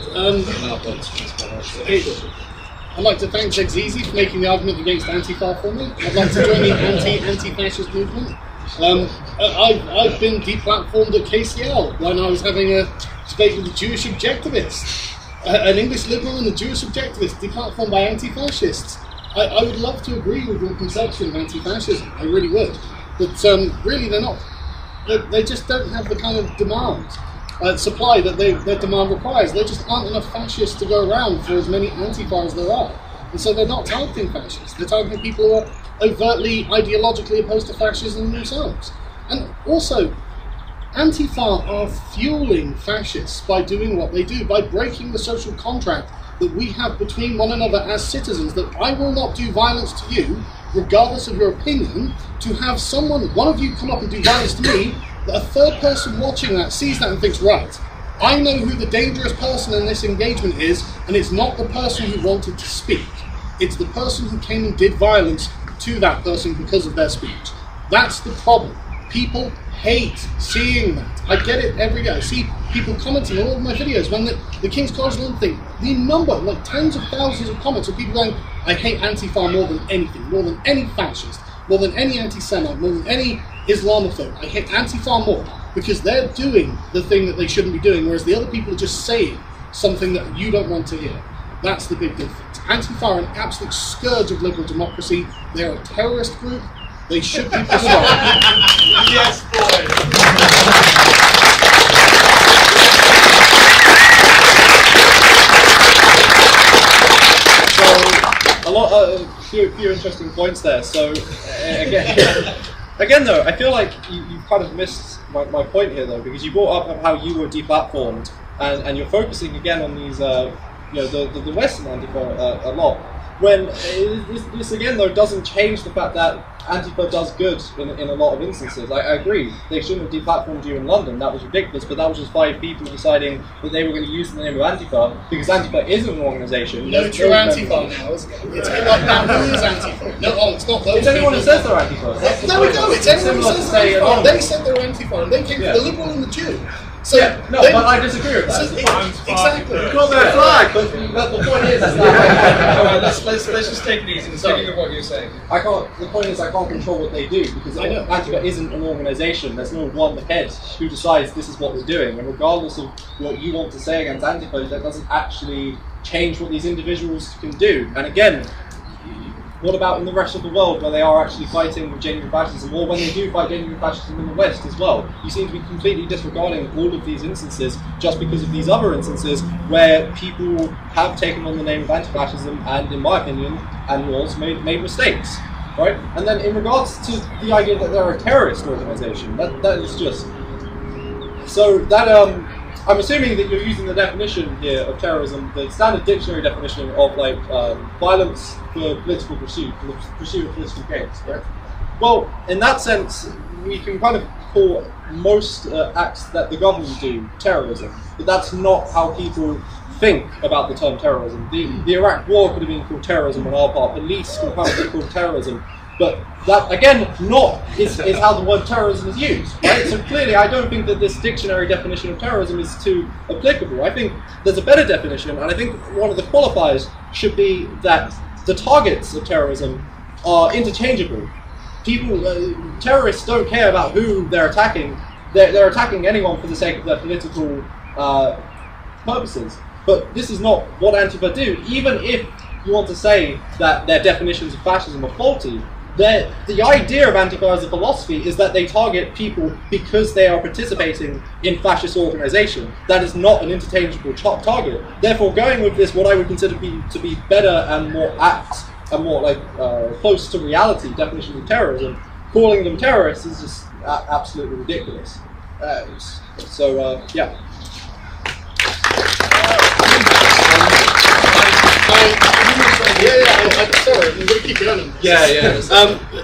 I'd like to thank Xexizy for making the argument against Antifa for me. I'd like to join the anti-fascist movement. I've been deplatformed at KCL when I was having a debate with a Jewish objectivist. An English liberal and a Jewish objectivist deplatformed by anti-fascists. I would love to agree with your conception of anti-fascism, I really would. But really they're not. They just don't have the kind of demand, supply that their demand requires. There just aren't enough fascists to go around for as many Antifa as there are. And so they're not targeting fascists. They're targeting people who are overtly ideologically opposed to fascism themselves. And also, Antifa are fueling fascists by doing what they do, by breaking the social contract that we have between one another as citizens, that I will not do violence to you, regardless of your opinion, to have one of you come up and do violence to me, that a third person watching that sees that and thinks, right, I know who the dangerous person in this engagement is, and it's not the person who wanted to speak. It's the person who came and did violence to that person because of their speech. That's the problem. People hate seeing that. I get it every day. I see people commenting on all of my videos when the King's College London thing, the number, like tens of thousands of comments of people going, I hate Antifa more than anything, more than any fascist, more than any anti-Semite, more than any Islamophobe. I hate Antifa more because they're doing the thing that they shouldn't be doing, whereas the other people are just saying something that you don't want to hear. That's the big difference. Antifa are an absolute scourge of liberal democracy. They're a terrorist group. They should be destroyed. Yes, boy. So, few interesting points there. So, again though, I feel like you've kind of missed my point here though, because you brought up how you were deplatformed, and you're focusing again on these, the Western Antifa a lot. When this again though doesn't change the fact that Antifa does good in a lot of instances. I agree, they shouldn't have deplatformed you in London, that was ridiculous, but that was just 5 people deciding that they were going to use the name of Antifa, because Antifa isn't an organisation. No true Antifa now, is it? It's like now, who is Antifa? No, it's not those It's anyone who says they're Antifa. There we go, it's anyone who says they're Antifa. They said they were Antifa, and they came from the liberal and the Jew. So Yeah, no, but I disagree with that. Exactly. Got their flag. But the point is that Alright, let's just take it easy. Sorry. Thinking of what you're saying. the point is I can't control what they do because Antifa isn't an organisation. There's no one head who decides this is what we're doing, and regardless of what you want to say against Antifa, that doesn't actually change what these individuals can do. And again, what about in the rest of the world where they are actually fighting genuine fascism, or when they do fight genuine fascism in the West as well? You seem to be completely disregarding all of these instances just because of these other instances where people have taken on the name of anti-fascism and, in my opinion, and yours, made mistakes, right? And then in regards to the idea that they're a terrorist organisation, that is just... So that, I'm assuming that you're using the definition here of terrorism, the standard dictionary definition of like violence for political pursuit, for the pursuit of political gains, correct? Well, in that sense, we can kind of call most acts that the government do terrorism, but that's not how people think about the term terrorism. The Iraq War could have been called terrorism on our part, police could have been called terrorism, but that, again, is how the word terrorism is used, right? So clearly, I don't think that this dictionary definition of terrorism is too applicable. I think there's a better definition, and I think one of the qualifiers should be that the targets of terrorism are interchangeable. Terrorists don't care about who they're attacking. They're attacking anyone for the sake of their political purposes. But this is not what Antifa do. Even if you want to say that their definitions of fascism are faulty, the idea of Antifa as a philosophy is that they target people because they are participating in fascist organisation. That is not an interchangeable target. Therefore, going with this, what I would consider to be better and more apt and more like close to reality definition of terrorism, calling them terrorists is just absolutely ridiculous. Yeah. Sorry, we're going to keep going.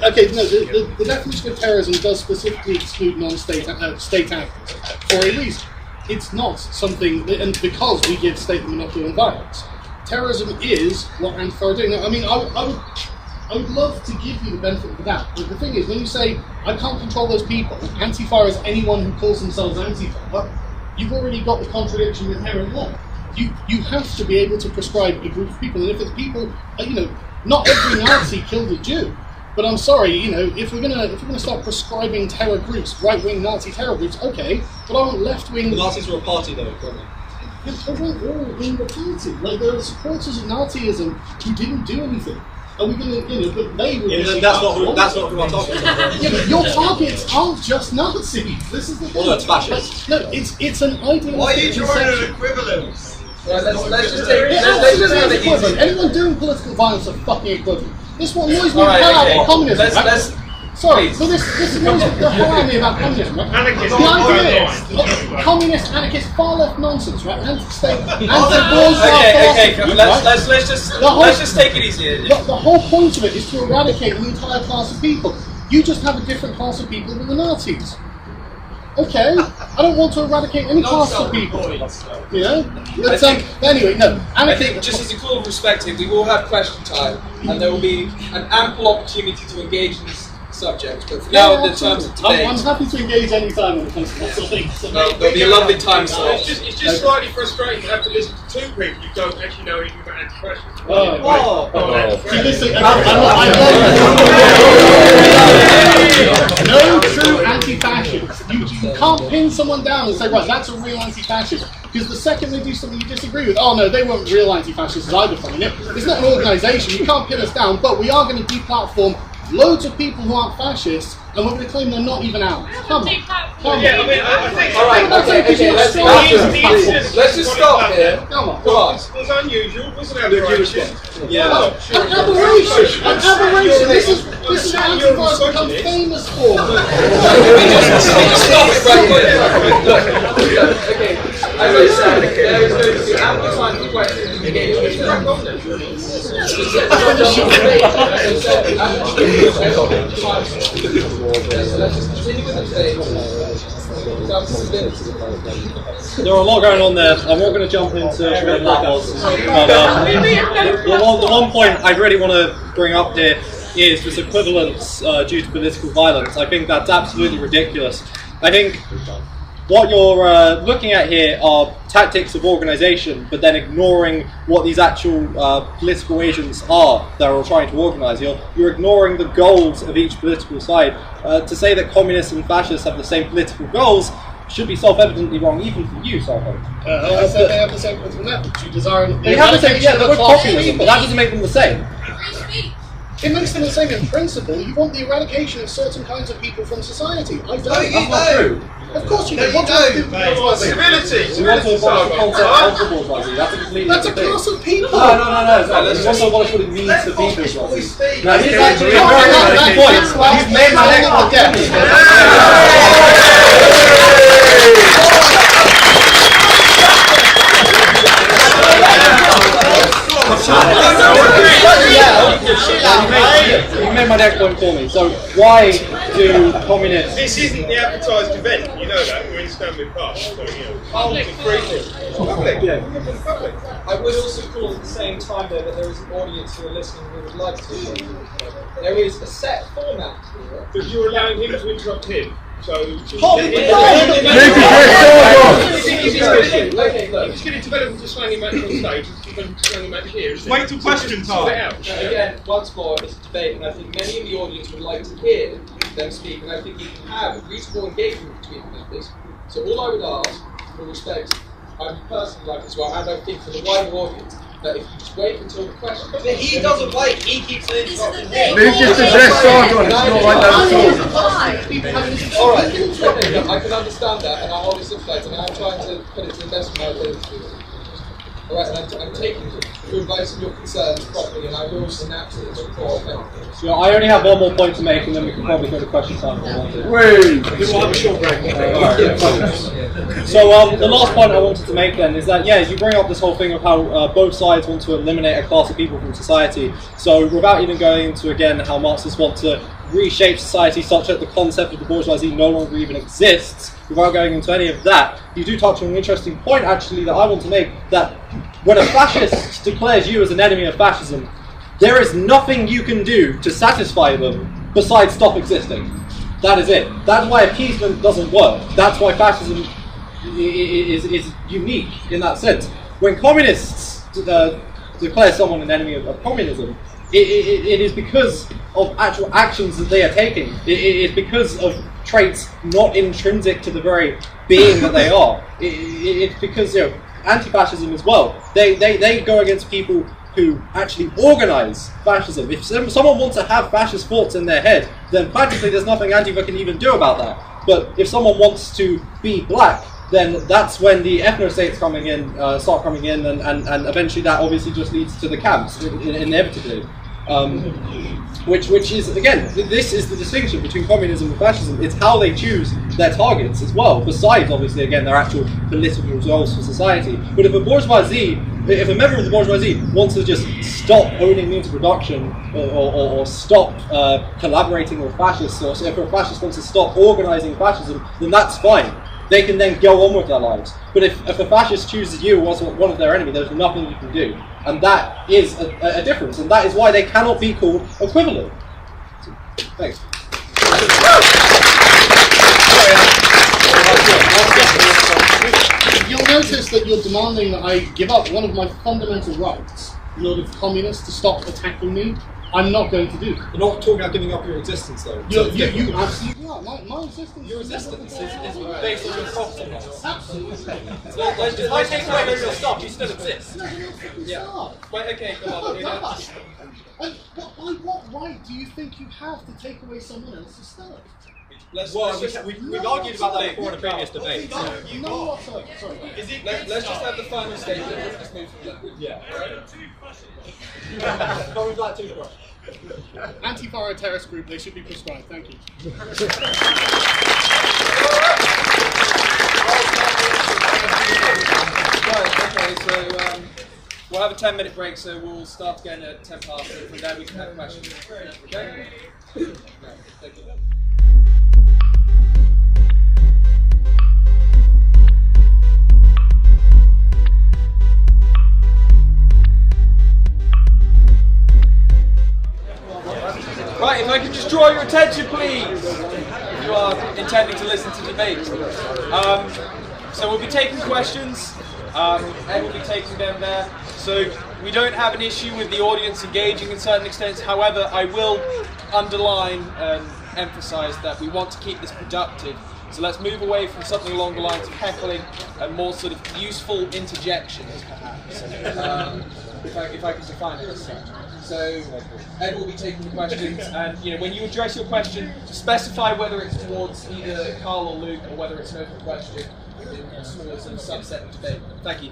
Okay, no, the definition of terrorism does specifically exclude non-state state actors for a reason. It's not something, and because we give state the monopoly on violence. Terrorism is what Antifa are doing. Now, I mean, I would love to give you the benefit of the doubt, but the thing is, when you say, I can't control those people, Antifa is anyone who calls themselves Antifa, you've already got the contradiction inherent there. You have to be able to prescribe a group of people, and if it's people, not every Nazi killed a Jew, but I'm sorry, if we're gonna start prescribing terror groups, right-wing Nazi terror groups, okay, but I want left-wing. The Nazis were a party, though, weren't they? Yeah, they weren't all in the party. Like there were supporters of Nazism who didn't do anything. Are we gonna, but they were. Yeah, that's not who I'm talking about. Yeah, but your targets aren't just Nazis. This is the thing. Well, no, it's fascists. No, it's an idealistic. Why are you drawing an equivalence? Right, let's just take it easy. Anyone doing political violence are fucking equivalent. This is what annoys me Right, about okay. communism. Sorry, please. so this annoys the hell out of me about communism, right? Anarchist. The idea of communist, anarchist, far left nonsense, right? Anti-state, anti-bourgeois Okay, philosophy, let's just take it easy. The whole point of it is to eradicate the entire class of people. You just have a different class of people than the Nazis. Okay, I don't want to eradicate any class of people. But anyway, no. I think just as a call of respect here, we will have question time, and there will be an ample opportunity to engage in this subject. But for now, in terms of debate, I'm happy to engage any time when it comes to that sort of thing. So there'll be a lovely time slot. It's just slightly frustrating to have to listen to two people who don't actually know anything about anti-fascism. See, listen, no true anti-fascist. You can't pin someone down and say, right, that's a real anti-fascist. Because the second they do something you disagree with, oh no, they weren't real anti-fascists as I define it. It's not an organisation, you can't pin us down, but we are going to deplatform loads of people who aren't fascists, and we're going to claim they're not even out. Come on. Yeah, I mean, I think. Alright, okay, let's just stop here. Come on. It was unusual, wasn't it? Yeah. An aberration! An aberration! This is what Antifa has become famous for! Stop it right here. Okay, as I said, there is going to be ample time for questions and engagement. There are a lot going on there. I'm not going to jump into what that was. But the one point I really want to bring up here is this equivalence due to political violence. I think that's absolutely ridiculous. I think what you're looking at here are tactics of organization, but then ignoring what these actual political agents are that are trying to organize. You're ignoring the goals of each political side. To say that communists and fascists have the same political goals should be self-evidently wrong, even for you, Sargon. I said they have the same political methods. You desire They have the same, yeah, they're populism, but that doesn't make them the same. It makes them the same in principle. You want the eradication of certain kinds of people from society. I don't. That's not true. Of course you do. What do Civility! You want to abolish the concept of bourgeoisie. That's a completely That's a different class of people. No. You want to abolish what it means to be bourgeoisie. Now, here's actually a No, very no, good no, point. no, You've made my next point. You made my next point for me. So why do communists? This isn't the advertised event, you know that. We're in Stanley Park, so you know. Public. Public. Yeah. Public. I would also call at the same time, though, that there is an audience who are listening who would like to. There is a set format here. But you're allowing him to interrupt him. So. Okay, look. It's getting developed into slanging match on stage, it's slanging match here. Isn't it? Wait till question time. Again, once more, it's a debate, and I think many in the audience would like to hear them speak, and I think you can have a reasonable engagement between members. So all I would ask, with respect, I would personally like as well, and I think for the wider audience, that if you just wait until the question... But he doesn't wait, he keeps interrupting him. Luke just addressed Sargon, it's not like that at all. Alright, I can understand that, and I'll hold this in place, and I'm trying to put it to the best of my ability. Alright, and I'm taking your advice and your concerns properly, and I will synapse it before. So I only have one more point to make, and then we can probably go to question time if we want to. We'll have a short break. So the last point I wanted to make then is that, yeah, you bring up this whole thing of how both sides want to eliminate a class of people from society. So without even going into, again, how Marxists want to reshape society such that the concept of the bourgeoisie no longer even exists, without going into any of that, you do touch on an interesting point, actually, that I want to make, that when a fascist declares you as an enemy of fascism, there is nothing you can do to satisfy them besides stop existing. That is it. That's why appeasement doesn't work. That's why fascism is unique in that sense. When communists declare someone an enemy of communism, it is because of actual actions that they are taking. It is because of traits not intrinsic to the very being that they are. It's because, you know, anti-fascism as well. They go against people who actually organise fascism. If someone wants to have fascist thoughts in their head, then practically there's nothing Antifa can even do about that. But if someone wants to be black, then that's when the ethno-states start coming in, and eventually that obviously just leads to the camps, inevitably. Which is, again, this is the distinction between communism and fascism. It's how they choose their targets as well, besides, obviously, again, their actual political goals for society. But if a member of the bourgeoisie wants to just stop owning means of production, or stop collaborating with fascists, or if a fascist wants to stop organising fascism, then that's fine. They can then go on with their lives. But if a fascist chooses you as one of their enemies, there's nothing you can do. And that is a difference, and that is why they cannot be called equivalent. Thanks. You'll notice that you're demanding that I give up one of my fundamental rights in order for communists to stop attacking me. I'm not going to do that. You're not talking about giving up your existence, though. You absolutely are. My existence. Your existence is based on your property rights. Absolutely. If I take away your stuff, you still exist. Yeah. Wait, okay, come on. By what right do you think you have to take away someone else's stuff? We've argued about that before in a previous debate. Let's just have the final statement. Let's just move from there. Yeah. Probably that toothbrush. Antifa are a terrorist group. They should be proscribed. Thank you. Right, okay, so we'll have a 10-minute break, so we'll start again at 10 past, and from there we can have questions. Okay? Thank you. Right, if I could just draw your attention, please. you are intending to listen to debate. So we'll be taking questions. Ed will be taking them there. So we don't have an issue with the audience engaging in certain extents. However, I will underline and emphasize that we want to keep this productive. So let's move away from something along the lines of heckling and more sort of useful interjections, perhaps. If I can define it as such. So Ed will be taking the questions, and when you address your question, specify whether it's towards either Carl or Luke, or whether it's an open question in a small sort of subset of debate. Thank you.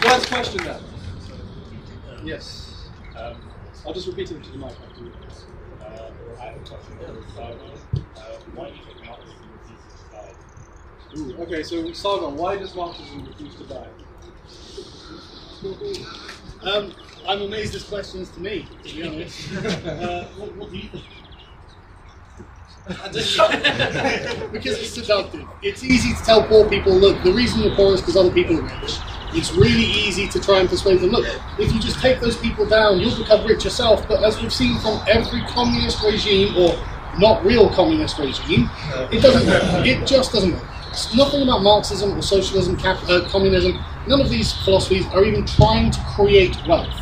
Who has a question then? Yes. I'll just repeat it to the mic. I have a question for Sargon. Why do you think Marxism refuses to die? Okay, so Sargon, why does Marxism refuse to die? I'm amazed this question's to me, to be honest. What do you think? Because it's seductive. It's easy to tell poor people, look, the reason you're poor is because other people are rich. It's really easy to try and persuade them, look, if you just take those people down, you'll become rich yourself. But as we've seen from every communist regime, or not real communist regime, it just doesn't work. It's nothing about Marxism or socialism, communism. None of these philosophies are even trying to create wealth.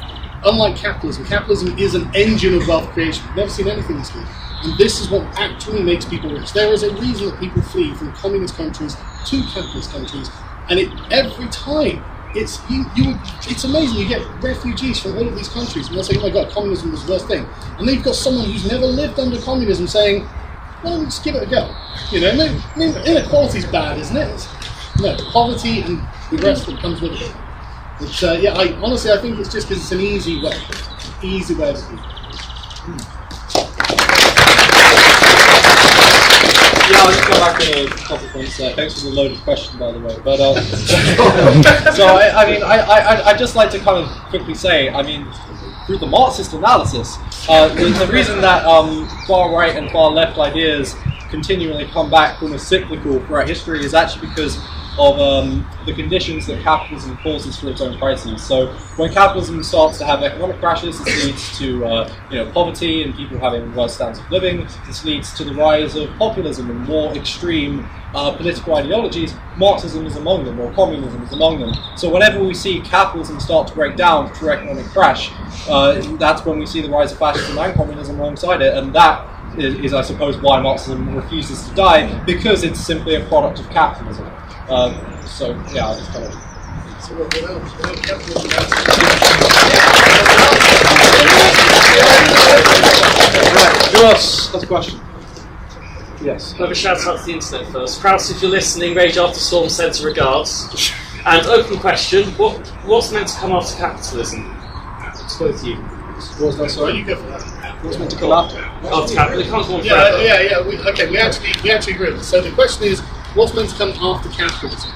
Unlike capitalism, capitalism is an engine of wealth creation. We've never seen anything this good. And this is what actually makes people rich. There is a reason that people flee from communist countries to capitalist countries, and every time it's amazing. You get refugees from all of these countries, and they'll say, "Oh my God, communism was the worst thing." And then you've got someone who's never lived under communism saying, "Well, let's give it a go." I mean, inequality's bad, isn't it? No, poverty and the rest that comes with it. But honestly, I think it's just because it's an easy way of doing it. Yeah, I'll just come back to a couple of points there. Thanks for the loaded question, by the way. But I'd just like to kind of quickly say, through the Marxist analysis, the reason that far right and far left ideas continually come back almost cyclical throughout history is actually because of the conditions that capitalism causes for its own crises. So when capitalism starts to have economic crashes, this leads to poverty and people having worse standards of living. This leads to the rise of populism and more extreme political ideologies. Marxism is among them, or communism is among them. So whenever we see capitalism start to break down through economic crash, that's when we see the rise of fascism and communism alongside it, and that is I suppose, why Marxism refuses to die, because it's simply a product of capitalism. I just kind of... Who else has a question? Yes. I have a shout out to the internet first. Kraus, if you're listening, Rage After Storm sends regards. And open question, what's meant to come after capitalism? It's both of you. What's that, sorry? You go for that. What's meant to come after? After capitalism, it can't go on forever. We actually agree. So the question is, what's meant to come after capitalism?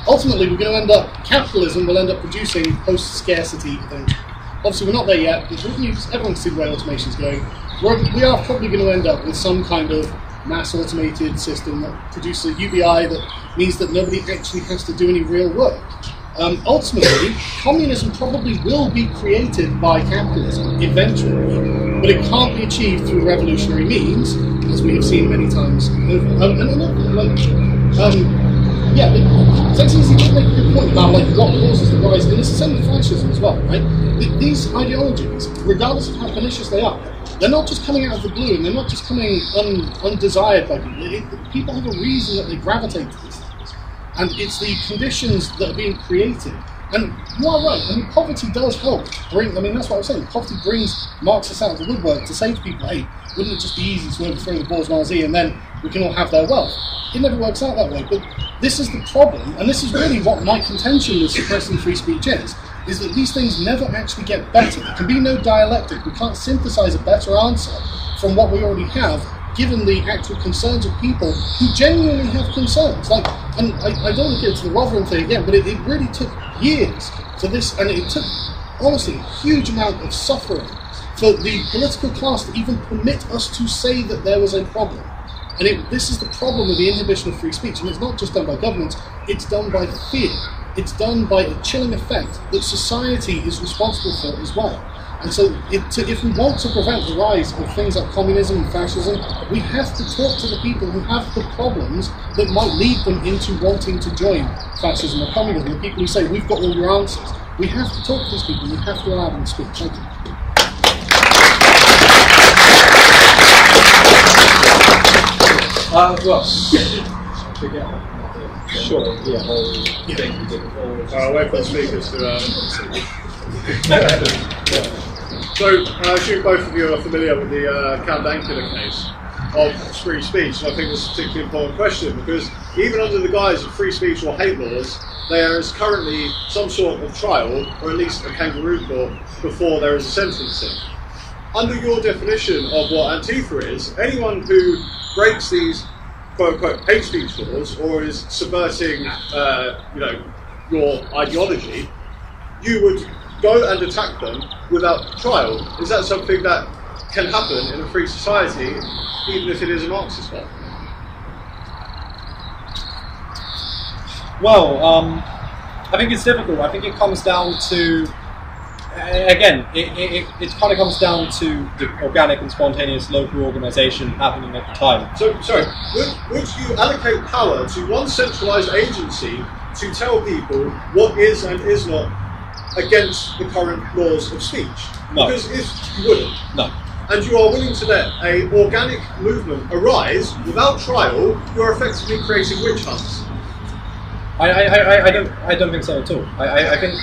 Ultimately, we're going to capitalism will end up producing post-scarcity eventually. Obviously, we're not there yet, but everyone can see the way automation's going. We are probably going to end up with some kind of mass automated system that produces a UBI that means that nobody actually has to do any real work. Ultimately, communism probably will be created by capitalism eventually, but it can't be achieved through revolutionary means, as we have seen many times over. Xexizy did make a good point about what causes the rise, and it's the same with fascism as well, right? These ideologies, regardless of how pernicious they are, they're not just coming out of the blue, and they're not just coming undesired by people. People have a reason that they gravitate to these things, and it's the conditions that are being created. And you are right. Poverty does help bring. That's what I was saying. Poverty brings Marxists out of the woodwork to say to people, "Hey, wouldn't it just be easy to overthrow the bourgeoisie and then we can all have their wealth?" It never works out that way. But this is the problem, and this is really what my contention with suppressing free speech is that these things never actually get better. There can be no dialectic. We can't synthesize a better answer from what we already have, given the actual concerns of people who genuinely have concerns. And I don't want to get into the Rotherham thing again, but it really took years for this, and it took, honestly, a huge amount of suffering for the political class to even permit us to say that there was a problem. And this is the problem with the inhibition of free speech, and it's not just done by governments, it's done by fear. It's done by a chilling effect that society is responsible for as well. And so if we want to prevent the rise of things like communism and fascism, we have to talk to the people who have the problems that might lead them into wanting to join fascism or communism, the people who say, we've got all your answers. We have to talk to these people, we have to allow them to speak. Thank you. Well, sure, yeah. Wait for the speakers to... So, I assume both of you are familiar with the Count Dankula case of free speech, and I think this is a particularly important question, because even under the guise of free speech or hate laws, there is currently some sort of trial, or at least a kangaroo court, before there is a sentencing. Under your definition of what Antifa is, anyone who breaks these quote-unquote hate speech laws, or is subverting your ideology, you would go and attack them without trial. Is that something that can happen in a free society, even if it is a Marxist one? Well, I think it's difficult. I think it comes down to, again, it kind of comes down to the organic and spontaneous local organisation happening at the time. So, sorry, would you allocate power to one centralised agency to tell people what is and is not against the current laws of speech? No. Because if you wouldn't, No. and you are willing to let an organic movement arise without trial, you are effectively creating witch hunts. I don't think so at all. I think,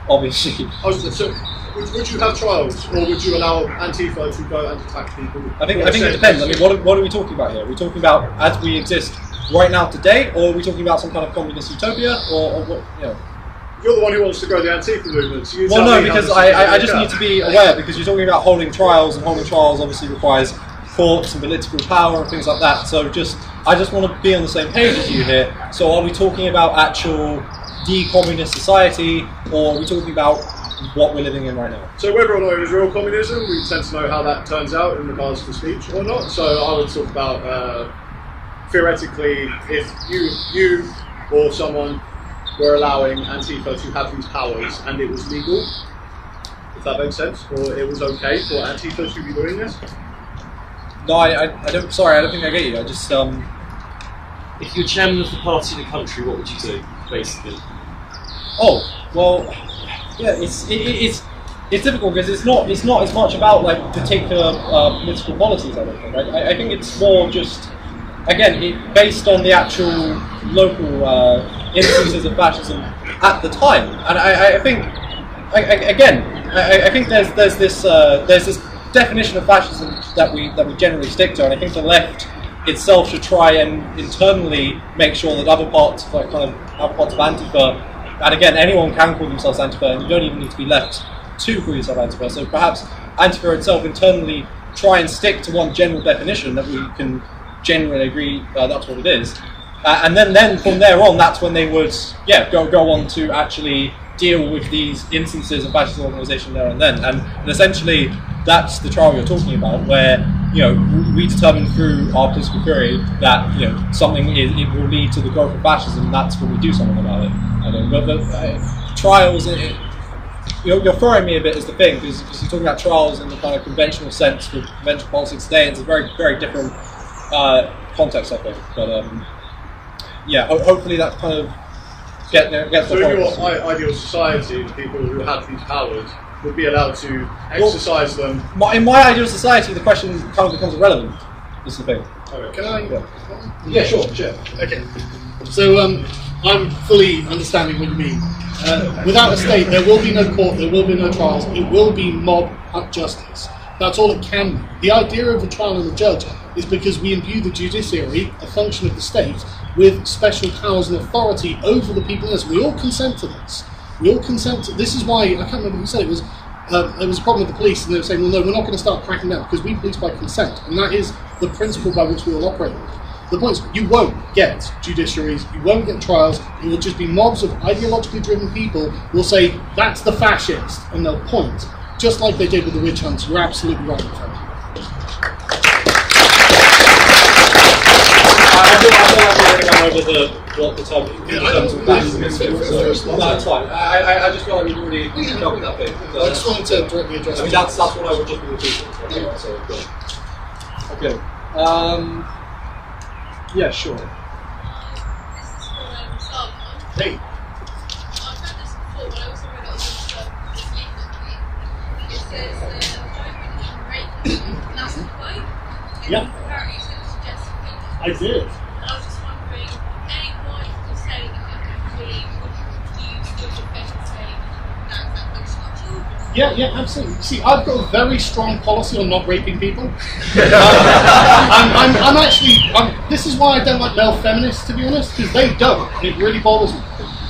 obviously... So, would you have trials, or would you allow Antifa to go and attack people? I think it depends. I mean, what are we talking about here? Are we talking about as we exist right now today, or are we talking about some kind of communist utopia, or what, you know? You're the one who wants to grow the Antifa movement, so you well, no, because I just need to be aware, because you're talking about holding trials, and holding trials obviously requires courts and political power and things like that. So I just want to be on the same page as you here. So are we talking about actual de-communist society, or are we talking about what we're living in right now? So whether or not it is real communism, we tend to know how that turns out in regards to speech or not. So I would talk about, theoretically, if you or someone were allowing Antifa to have these powers and it was legal, if that makes sense, or it was okay for Antifa to be doing this? No, I don't. Sorry, I don't think I get you. I just If you're chairman of the party in the country, what would you do, basically? Oh, well, yeah, it's difficult because it's not as much about like particular political policies. I don't think. I think it's more just, again, based on the actual local instances of fascism at the time, and I think, I think there's this definition of fascism that we generally stick to, and I think the left itself should try and internally make sure that other parts of Antifa, and again, anyone can call themselves Antifa, and you don't even need to be left to call yourself Antifa. So perhaps Antifa itself internally try and stick to one general definition that we can genuinely agree that's what it is, and then from there on, that's when they would go on to actually deal with these instances of fascist organisation there and then, and essentially that's the trial you're talking about, where we determine through our political theory that something it will lead to the growth of fascism, and that's when we do something about it. But trials, you're throwing me a bit as the thing, because you're talking about trials in the kind of conventional sense with conventional politics today, and it's a very, very different context, I think. But hopefully that kind of gets the point. So in your ideal society, the people who have these powers would be allowed to exercise them. In my ideal society, the question kind of becomes irrelevant. Is the thing. Okay. Can I? Yeah, sure. Okay. So I'm fully understanding what you mean. Without a state, there will be no court, there will be no trials. It will be mob justice. That's all it can be. The idea of a trial and a judge is because we imbue the judiciary, a function of the state, with special powers and authority over the people in this. We all consent to this. We all consent to this. Is why, I can't remember who said it was a problem with the police, and they were saying, well, no, we're not going to start cracking down because we police by consent, and that is the principle by which we all operate. The point is, you won't get judiciaries, you won't get trials, it will just be mobs of ideologically driven people who will say, that's the fascist, and they'll point, just like they did with the witch hunts. You're absolutely right, I feel like over what the term is. That's fine. I just feel like we've already covered that bit. I just wanted to directly address. I mean, that's what I would just be repeating. Okay. Yeah, sure. Hey. Yeah. I did. I was just wondering, why did you say that being used as a defense saying that functional children? Yeah, absolutely. See, I've got a very strong policy on not raping people. I'm actually. This is why I don't like male feminists, to be honest, because they don't. And it really bothers me.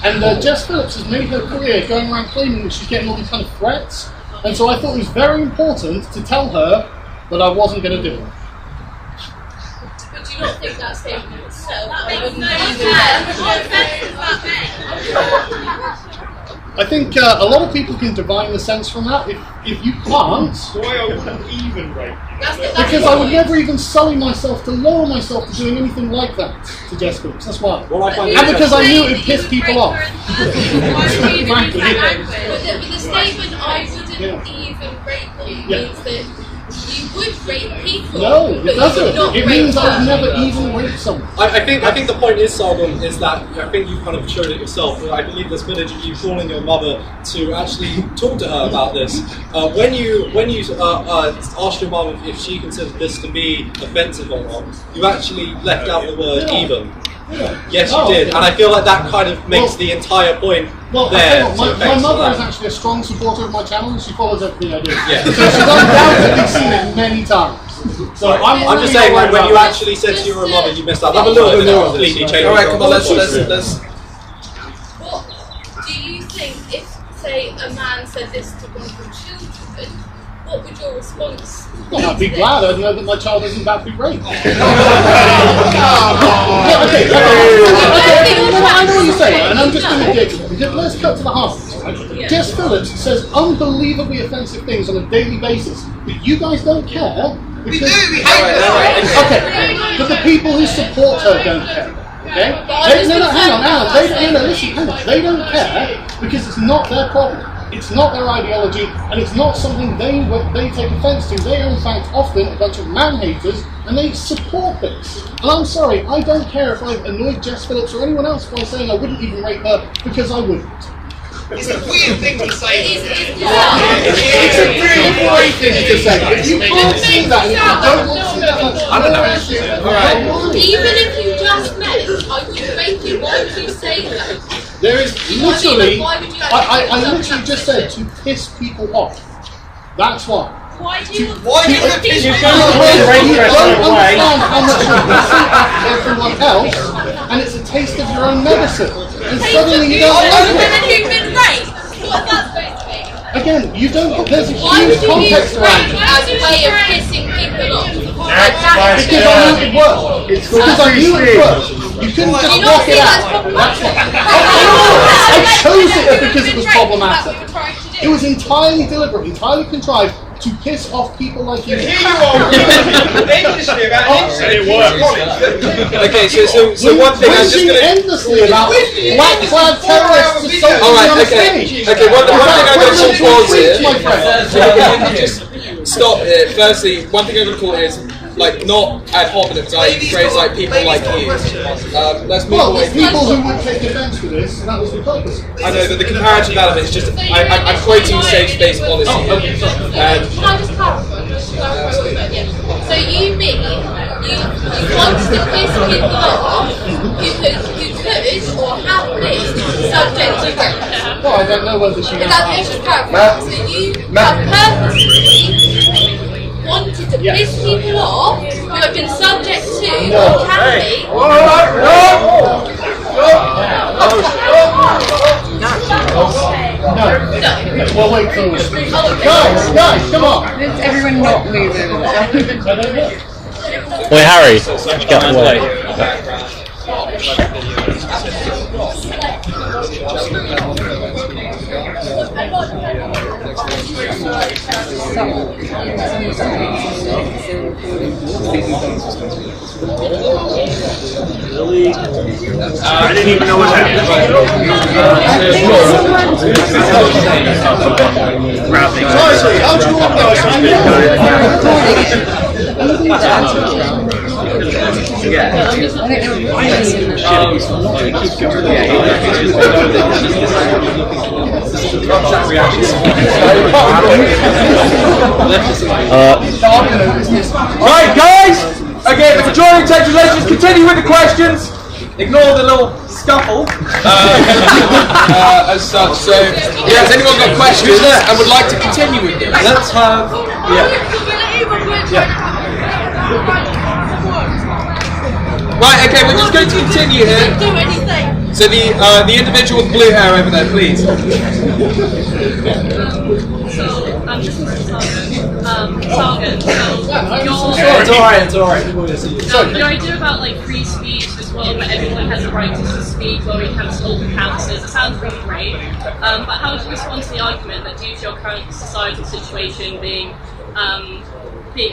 And Jess Phillips has made her career going around claiming that she's getting all these kind of threats. And so I thought it was very important to tell her that I wasn't going to do it. But do you not think that statement itself? I think a lot of people can divine the sense from that. If you can't, Why I wouldn't even rape you? because I would never even sully myself to lower myself to doing anything like that to Jess Phillips. That's why. Well, I find And because I knew it would piss people off. But the statement, I wouldn't even rape you, means that you would rape people. No, it doesn't. It means I would never even even rape someone. I think the point is, Sargon, is that I think you kind of showed it yourself. I believe there's footage of you calling your mother to actually talk to her about this. When you asked your mum if she considered this to be offensive or not, you actually left out the word even. Yes, you did, and I feel like that kind of makes the entire point there. My mother is actually a strong supporter of my channel, and she follows everything I do. Yeah. So she's undoubtedly seen it many times. So I'm just saying, like, when you actually said to your mother, you messed up. Have a little bit more completely changed. All right, come on, let's. What do you think if, say, a man said this to one of your children? What would your response be? Well, I'd be glad I'd know that my child isn't about to be raped. Okay, I know what you're saying, and I'm just going to dig it. Let's cut to the heart. Jess Phillips says unbelievably offensive things on a daily basis, but you guys don't care. We do, we hate her. Okay, but the people who support her don't care. Okay? Hang on. They don't care because it's not their problem. It's not their ideology, and it's not something they take offence to. They are, in fact, often a bunch of man-haters, and they support this. And I'm sorry, I don't care if I've annoyed Jess Phillips or anyone else by saying I wouldn't even rape her, because I wouldn't. It's a weird thing to say. It's a really great thing to say. If you can't see that, and if you don't want to see that, I don't know. All right. Even if you just met, are you raping? Why would you say that? There is literally, I literally just said to piss people off. That's why. Why do you? Why do you piss You me don't off? understand how much you're pissing off everyone else, and it's a taste of your own medicine. And suddenly you don't like it. You've been raped. What's that supposed to be? Again, you don't. There's a Why would huge you use context around rape it. as a way of pissing people off? Because I knew it worked. Because I knew it worked. You couldn't just walk it out. That's why. I chose it because it was problematic. It was entirely deliberate, entirely contrived to piss off people like you. Here you are, endlessly about an incident. It works. Okay, so one thing I'm just gonna. endlessly about black flag terrorists assaulting All right, on okay. stage. Okay, one thing I'm going to pause here. My friend. Just stop it. Firstly, one thing I'm going to call is like not ad hominem. I phrase like people like you. Let's move Well, away. there's people who would take offence to this, and that was the purpose. I know, but the comparative element is just I'm quoting safe-based policy here. Can I just clarify? So you mean you want to piss people off because you could or have been subject to rape? Well, I don't know whether she Is that just clarify? So you have purposely wanted to piss people off who have been subject to or can be. No. Well, wait till... Guys, come on! Does everyone not move over there? Wait, Harry, get out of the way. I didn't even know what happened. Seriously, how do you organise Right, guys! Again, the majority attention, let's just continue with the questions. Ignore the little scuffle. As such, so yeah, has anyone got questions and would like to continue with this? Let's have. Right, okay, we're just going to continue here. So the individual with blue hair over there, please. I'm just Sargon. It's alright. Your idea about like free speech as well, where everyone has a right to speak, where we have open campuses, it sounds really great. But how would you respond to the argument that due to your current societal situation being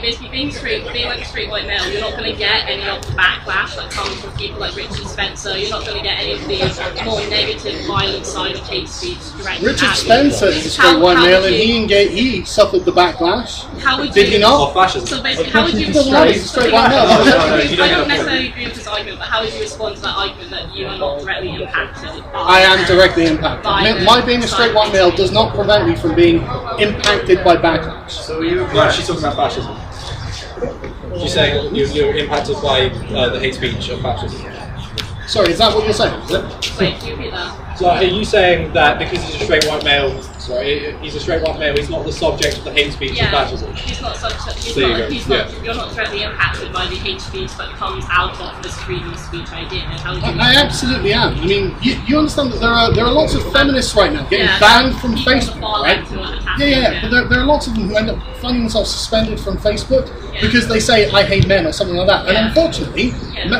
basically being like a straight white male, you're not going to get any of the backlash that comes from people like Richard Spencer. You're not going to get any of the more negative, violent side of hate speech directly. Richard Spencer is a straight white male, and he suffered the backlash. How would Did he not? So basically, how would you He's a straight white male. I don't necessarily agree with this argument, but how would you respond to that argument that you are not directly impacted by I am directly impacted. My being a straight white male does not prevent me from being impacted by backlash. So you're actually talking about fascism? You're saying you're impacted by the hate speech of fascism? Sorry, is that what you're saying? Wait, can you repeat that? So are you saying that because he's a straight white male, he's a straight white male, he's not the subject of the hate speech of fascism? He's not subject. You're not directly impacted by the hate speech that comes out of this freedom of speech idea. I absolutely am. I mean, you understand that there are lots of feminists right now getting banned from Facebook, right? But there are lots of them who end up finding themselves suspended from Facebook because they say I hate men or something like that. And unfortunately,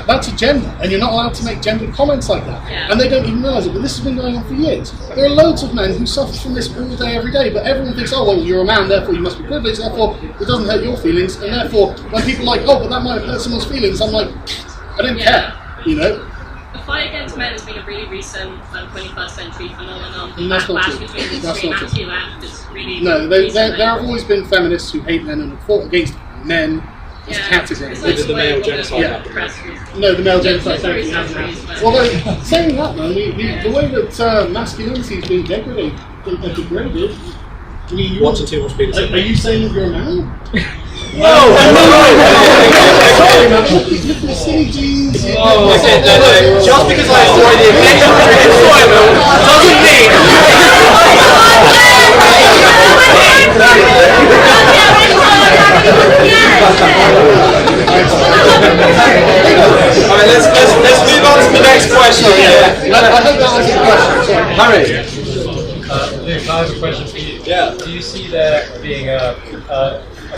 that's a gender, and you're not allowed to make gendered comments like that. And they don't even realise it. But this has been going on for years. There are loads of men who suffer from this all day, every day. But everyone thinks, oh well, you're a man, therefore you must be privileged. Therefore, it doesn't hurt your feelings. And therefore, when people are like, oh, but that might have hurt someone's feelings, I'm like, I don't care. You know. The fight against men has been a really recent 21st century phenomenon. The That's not backlash true. between the That's extreme not true. anti-left is really No, there have always been feminists who hate men and have fought against men as a category. The male genocide. No, the male genocide totally hasn't. Although, saying that, man, the way that masculinity has been degraded, I mean, you're watching too much penis. Are you saying that you're a man? No! Sorry, man. Look at the silly jeans. Just because I enjoy the occasional enjoyment doesn't mean. Alright, let's move on to the next question. I hope that answers the question. Harry. Luke, I have a question for you. Yeah. Do you see there being a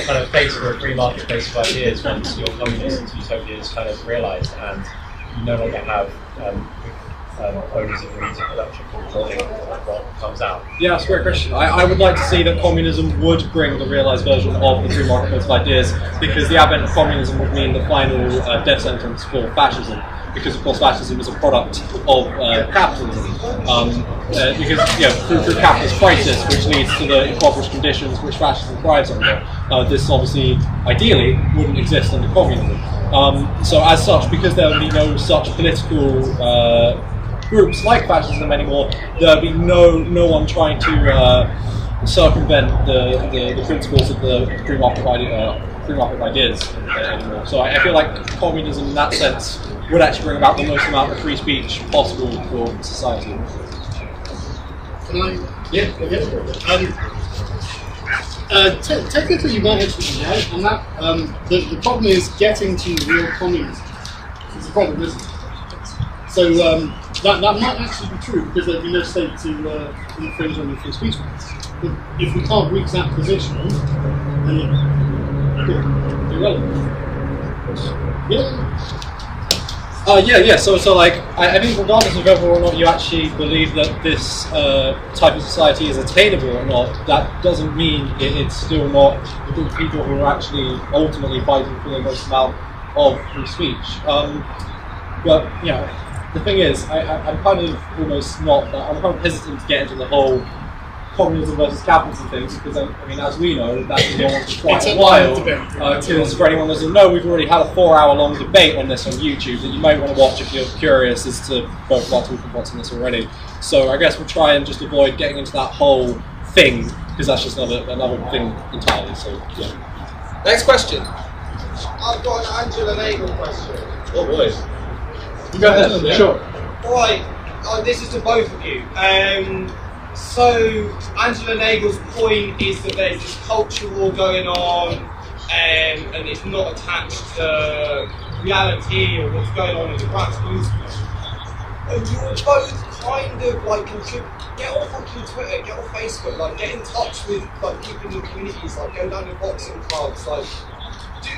kind of case for a free marketplace of ideas once your communist utopia is kind of realised and you no longer have owners of means of production controlling what comes out? Yeah, that's a great question. I would like to see that communism would bring the realised version of the free marketplace of ideas, because the advent of communism would mean the final death sentence for fascism. Because of course fascism is a product of capitalism. Because through capitalist crisis, which leads to the impoverished conditions which fascism thrives under, this obviously, ideally, wouldn't exist under communism. So as such, because there would be no such political groups like fascism anymore, there would be no one trying to circumvent the principles of the free market ideas anymore. So I feel like communism in that sense would actually bring about the most amount of free speech possible for society. Technically, you might actually be right on that. The problem is getting to real communism. It's a problem, isn't it? So that might actually be true, because there'd be no state to infringe on your free speech rights. But if we can't reach that position, then it's irrelevant. Yeah. Yeah. So like, I think regardless of whether or not you actually believe that this type of society is attainable or not, that doesn't mean it's still not the people who are actually ultimately fighting for the most amount of free speech. But you know, the thing is, I'm kind of almost not. I'm kind of hesitant to get into the whole communism versus capitalism things, because I mean, as we know, that's been going on for quite a while. Because for anyone who doesn't know, we've already had a 4-hour-long debate on this on YouTube that you might want to watch if you're curious as to both our talking points on this already. So I guess we'll try and just avoid getting into that whole thing, because that's just another thing entirely. So yeah. Next question. I've got an Angela Nagel question. Oh boy. You go ahead. Yeah. Sure. Right. This is to both of you. So Angela Nagel's point is that there's this culture war going on, and it's not attached to reality or what's going on in the grassroots. And you're both kind of like get off fucking Twitter, get off Facebook, like get in touch with like people in your communities, like go down to boxing clubs, like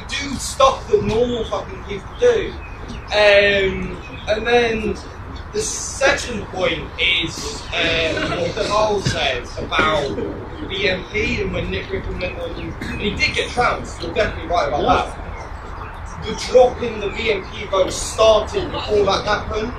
do stuff that normal fucking people do. And then the second point is what Carl said about BNP and when Nick Rippon went on, and he did get trounced, you're definitely right about that. The drop in the BNP vote started before that happened.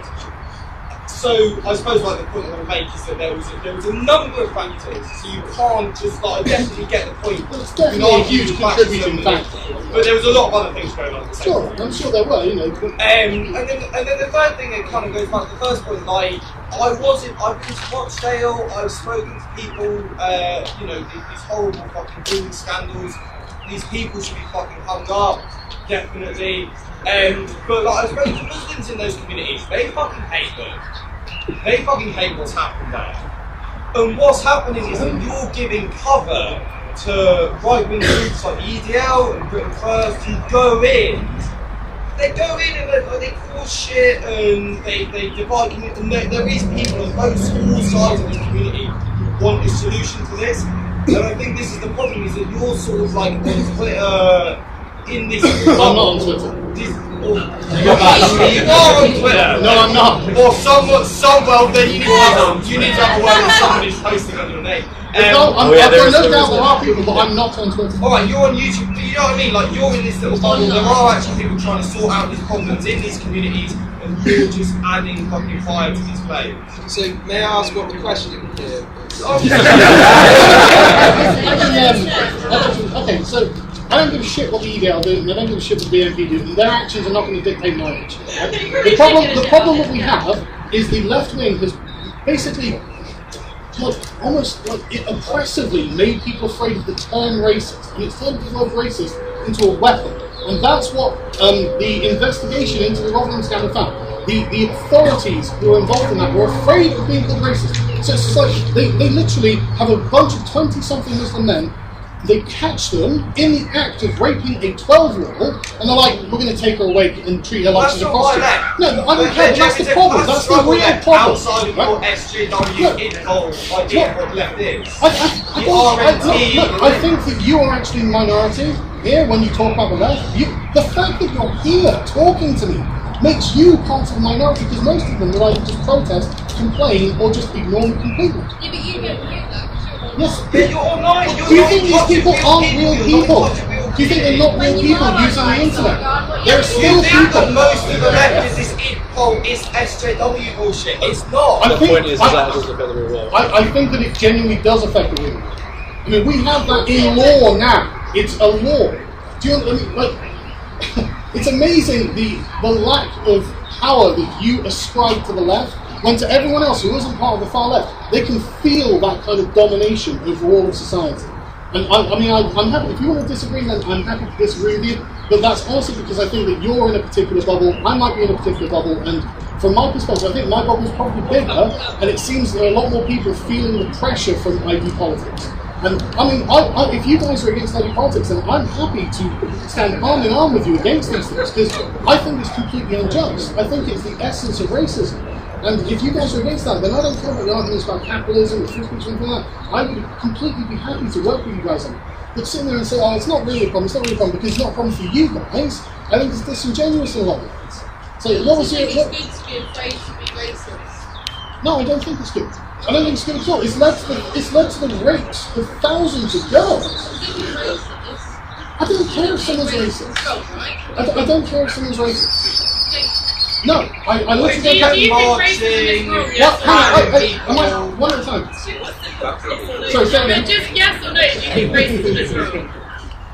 So I suppose like the point I want to make is that there was a number of factors, so you can't just like, I definitely get the point. But it's definitely a huge contributing factor. But there was a lot of other things going on. Sure, I'm sure there were, you know. And then the third thing that kind of goes back to the first point, like I was Rochdale, I've spoken to people, you know, these horrible fucking bullying scandals. These people should be fucking hung up, definitely. But like I spoke to Muslims in those communities, they fucking hate them. They fucking hate what's happened there. And what's happening is that you're giving cover to right-wing groups like the EDL and Britain First who go in. They go in and they cause shit and they divide community. And there is people on both sides of this community who want a solution to this. And I think this is the problem, is that you're sort of like on Twitter in this. I'm not on Twitter. You are on Twitter. No, I'm not. Or well, then you need to have a word with someone who's posting under a name. I've got no doubt there are people, but I'm not on Twitter. Alright, you're on YouTube, but you know what I mean? Like, you're in this little bubble. There are actually people trying to sort out these problems in these communities, and you're just adding fucking fire to these flames. So, may I ask what the question is? Okay, so I don't give a shit what the EDL do, and I don't give a shit what the BNP do, and their actions are not going to dictate my actions. The problem that we have is the left wing has basically almost oppressively made people afraid of the term racist, and it's turned the word racist into a weapon. And that's what the investigation into the Rotherham scandal found. The authorities who are involved in that were afraid of being called racist. So it's like they literally have a bunch of 20-something Muslim men. They catch them in the act of raping a 12-year-old, and they're like, we're going to take her away and treat her like she's a prostitute. No, I don't care, that's the problem. That's the real problem. Outside of your SJW involved idea what left is. I think that you are actually a minority here when you talk about the left. The fact that you're here talking to me makes you part of the minority, because most of them will either just protest, complain, or just ignore me completely. Yeah, but you get that. Yes. Do you think these people aren't real people? Do you think they're not real people using the internet? There are still people. Most of the left is this is SJW bullshit. It's not. I think that it genuinely does affect the women. I mean, we have that in law now. It's a law. Do you? I mean, like, it's amazing the lack of power that you ascribe to the left, when to everyone else who isn't part of the far left, they can feel that kind of domination over all of society. And I'm happy, if you want to disagree, then I'm happy to disagree with you, but that's also because I think that you're in a particular bubble, I might be in a particular bubble, and from my perspective, I think my bubble is probably bigger, and it seems there are a lot more people feeling the pressure from ID politics. And I mean, if you guys are against ID politics, then I'm happy to stand arm in arm with you against these things, because I think it's completely unjust. I think it's the essence of racism. And if you guys are against that, then I don't care about the arguments about capitalism or free speech or anything like that. I would completely be happy to work with you guys on it. But sitting there and say, oh, it's not really a problem, it's not really a problem, because it's not a problem for you guys, I think it's disingenuous in a lot of ways. So what was your... It's good to be afraid to be racist. No, I don't think it's good. I don't think it's good at all. It's led to the rapes of thousands of girls. I don't care if someone's racist. I don't care if someone's racist. No, I literally don't care. One at a time. Sorry, say again. Just yes or no, do you think racism is wrong?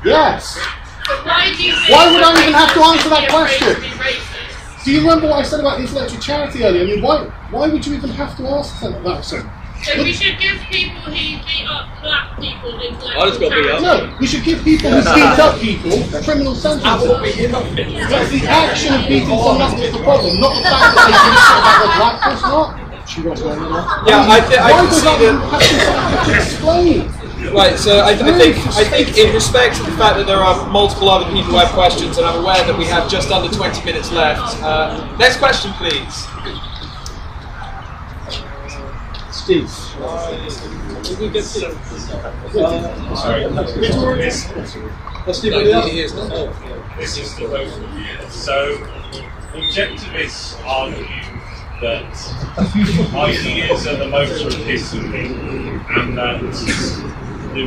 Yes. But why do you think Why would I even have to answer that question? to be racist? Do you remember what I said about intellectual charity earlier? I mean, why would you even have to ask that? So we should give people who beat up black people intellectual I just got beat up. No, we should give people who beat up people criminal sentences. It's the action of beating someone up that's the problem, not the fact that they did something about the black person or not. She got going on. Yeah, I can see that. Have to explain? Right, so I think in respect to the fact that there are multiple other people who have questions, and I'm aware that we have just under 20 minutes left. Next question, please. Steve. Sorry. Steve, This is the vote for you. So, objectivists argue that ideas are the motor of history, and that the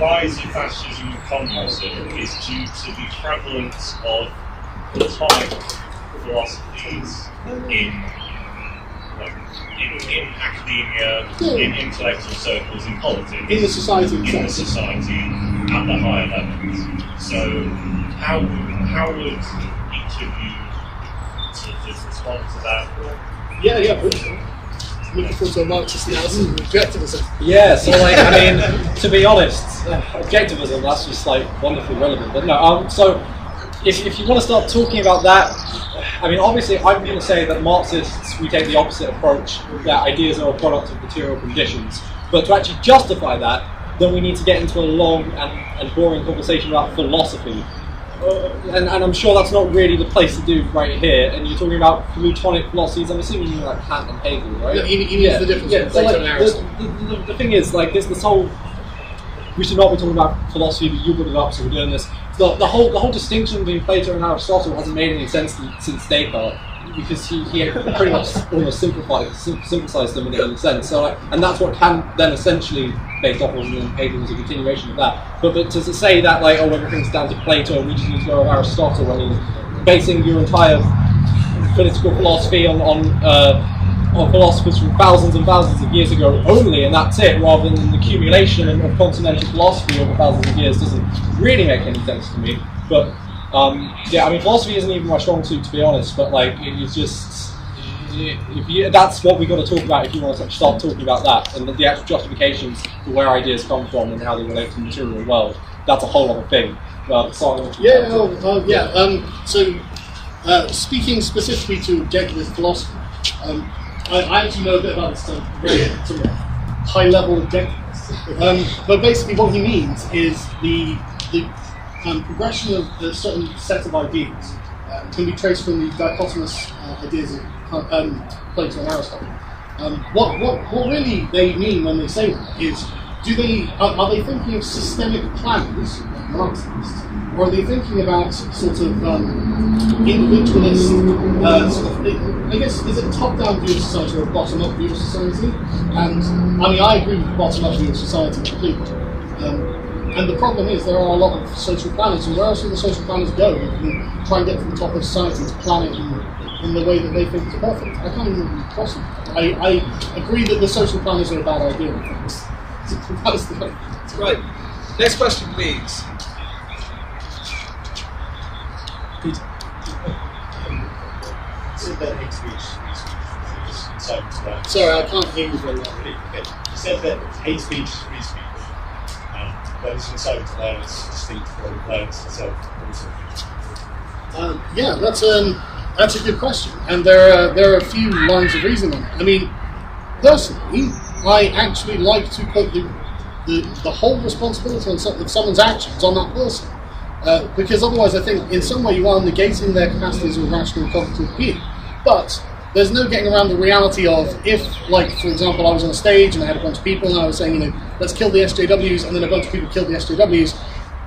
rise of fascism and communism is due to the prevalence of Platonic philosophies in academia, in intellectual circles, in politics, in the society itself. In the society at the higher levels. So, how would each of you sort of respond to that? Yeah, please. Looking forward to a Marxist analysis of objectivism. Yeah, so I mean, to be honest, objectivism, that's just wonderfully relevant. But no, so if you want to start talking about that, I mean, obviously I'm going to say that Marxists, we take the opposite approach, that ideas are a product of material conditions. But to actually justify that, then we need to get into a long and boring conversation about philosophy. And I'm sure that's not really the place to do right here. And you're talking about Platonic philosophies. I'm assuming you mean like Kant and Hegel, right? Yeah, he means the difference between Plato and Aristotle. The thing is, this whole, we should not be talking about philosophy, but you brought it up, so we're doing this. The whole distinction between Plato and Aristotle hasn't made any sense since Descartes, because he pretty much almost synthesized them in a sense. So, and that's what Kant then essentially based off of, and Hegel was a continuation of that. But to say that everything's down to Plato and we just need to go with Aristotle, I mean, basing your entire political philosophy on philosophers from thousands and thousands of years ago only, and that's it, rather than the accumulation of continental philosophy over thousands of years, doesn't really make any sense to me. But yeah, I mean, philosophy isn't even my strong suit, to be honest. But it's just, that's what we've got to talk about if you want to start talking about that, and the actual justifications for where ideas come from and how they relate to the material world. That's a whole other thing. So speaking specifically to objectivist philosophy, I actually know a bit about this very sort of high-level objectivist. But basically, what he means is the progression of a certain set of ideas can be traced from the dichotomous ideas of Plato and Aristotle. What really they mean when they say that is, are they thinking of systemic plans, like Marxists, or are they thinking about sort of individualist, I guess, is it a top-down view of society or a bottom-up view of society? And I mean, I agree with the bottom-up view of society completely. And the problem is there are a lot of social planners, and where else do the social planners go? You can try and get to the top of society to plan it in the way that they think is perfect. I can't even be possible. I agree that the social planners are a bad idea. That's right. Next question, please. That hate speech is sorry, I can't hear you very well. Okay. You said that hate speech is free speech. That is inciting to violence, distinct from violence itself. Yeah, that's a good question, and there are a few lines of reasoning. I mean, personally, I actually like to put the whole responsibility of someone's actions on that person, because otherwise, I think in some way you are negating their capacity as a rational, competent being. But there's no getting around the reality of if, like, for example, I was on a stage and I had a bunch of people and I was saying, let's kill the SJWs, and then a bunch of people killed the SJWs,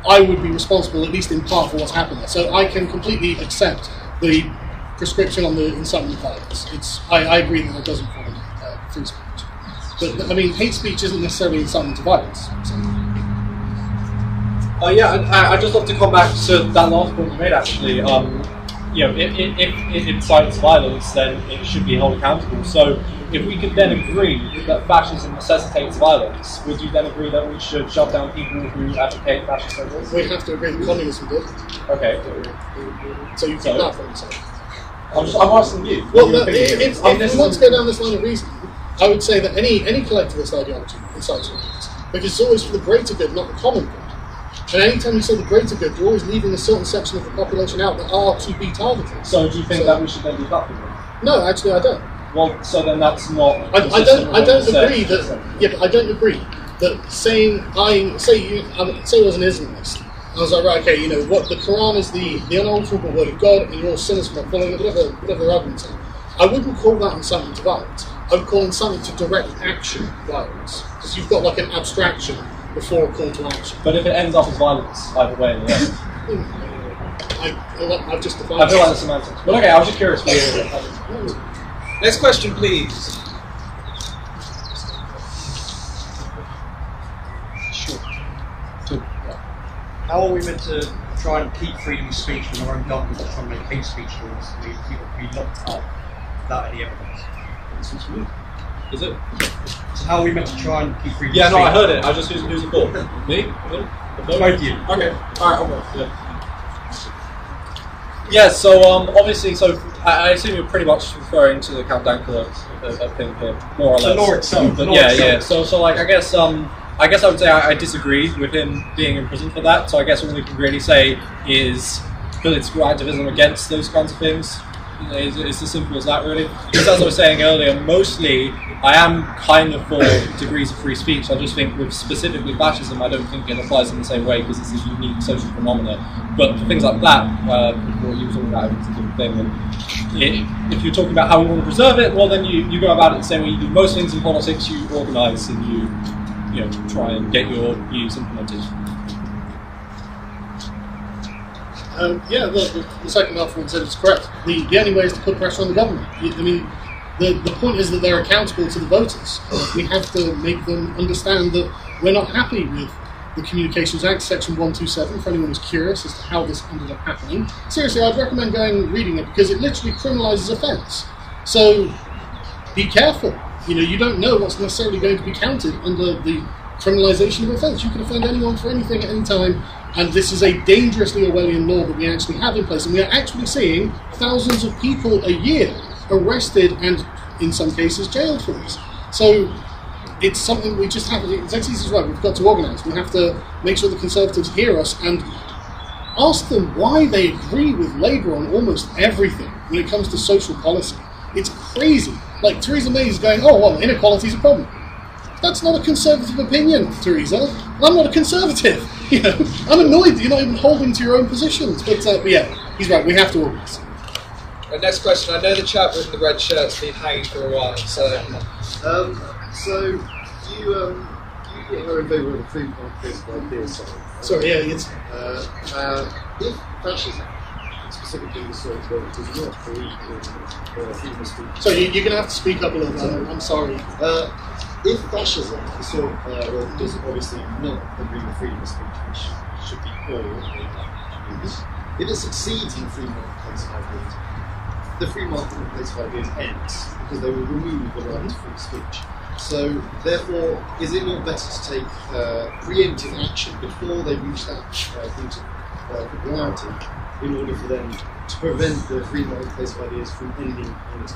I would be responsible, at least in part, for what's happened there. So I can completely accept the prescription on the incitement of violence. I agree that doesn't follow free speech. But I mean, hate speech isn't necessarily incitement to violence. So. I'd just love to come back to that last point you made. Actually, if it incites violence, then it should be held accountable. So, if we could then agree that fascism necessitates violence, would you then agree that we should shut down people who advocate fascist ideas? We'd have to agree that communism did. Okay. So you keep that for yourself. I'm asking you. Well, if we want to go down this line of reasoning, I would say that any collectivist ideology incites violence, because it's always for the greater good, not the common good. And anytime you say the greater good, you're always leaving a certain section of the population out that are to be targeted. So do you think that we should then do that? No, actually I don't. Well, so then that's not. I don't agree that. Yeah, but I don't agree that saying say I was an Islamist. I was like, right, okay, you know what? The Quran is the unalterable word of God, and you're all sinners for not following it. Whatever the arguments are. I wouldn't call that incitement to violence. I would call incitement to direct action violence, because you've got like an abstraction before a call to action. But if it ends up as violence, either way, in the end. I've just defined. I feel like the semantics. But okay, I was just curious for you. Next question, please. Sure. How are we meant to try and keep freedom of speech when our own government is trying to make hate speech laws and people can be locked up without any evidence? Is it? So how are we meant to try and keep freedom of speech? Yeah, no, I heard it. I just who's the call? Me? Both of you. Okay. Alright, yeah. Yeah, so obviously, I assume you're pretty much referring to the Count Dankula thing here, more or less. The law itself. But yeah. So like, I guess I would say I disagree with him being in prison for that. So I guess all we can really say is political activism against those kinds of things. It's as simple as that, really. Just as I was saying earlier, mostly I am kind of for degrees of free speech. I just think with specifically fascism, I don't think it applies in the same way because it's a unique social phenomenon. But for things like that, what you were talking about, it's a different thing. And if you're talking about how we want to preserve it, well, then you go about it the same way you do most things in politics. You organise and you try and get your views implemented. The second half of what you said is correct. The only way is to put pressure on the government. I mean, the point is that they're accountable to the voters. We have to make them understand that we're not happy with the Communications Act, Section 127, for anyone who's curious as to how this ended up happening. Seriously, I'd recommend going and reading it because it literally criminalises offence. So, be careful. You don't know what's necessarily going to be counted under the criminalisation of offence. You can offend anyone for anything at any time. And this is a dangerously Orwellian law that we actually have in place. And we are actually seeing thousands of people a year arrested and, in some cases, jailed for this. So it's something we just have to do. Xexizy is right, we've got to organise. We have to make sure the Conservatives hear us and ask them why they agree with Labour on almost everything when it comes to social policy. It's crazy. Like, Theresa May is going, oh, well, inequality is a problem. That's not a Conservative opinion, Theresa. I'm not a Conservative. I'm annoyed that you're not even holding to your own positions. But yeah, he's right. We have to organise. Next question. I know the chap with the red shirt's been hanging for a while. So you are in favour of the free market ideas. Sorry, yeah, it's. If fascism, specifically the sort of word, does not believe in freedom of speech. So you're going to have to speak up a little bit. I'm sorry. If fascism, doesn't obviously not agree with freedom of speech, which should be called, if it succeeds in free marketplace of ideas, the free marketplace of ideas ends because they will remove the right to free speech. So, therefore, is it not better to take preemptive action before they reach that point of popularity in order for them to prevent the free marketplace of ideas from ending in its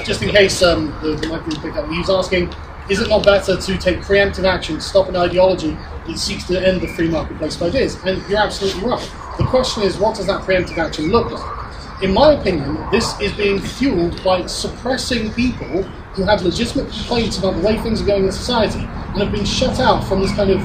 just in case the mic didn't pick up, he was asking, is it not better to take preemptive action to stop an ideology that seeks to end the free marketplace of ideas? And you're absolutely right. The question is, what does that preemptive action look like? In my opinion, this is being fueled by suppressing people who have legitimate complaints about the way things are going in society and have been shut out from this kind of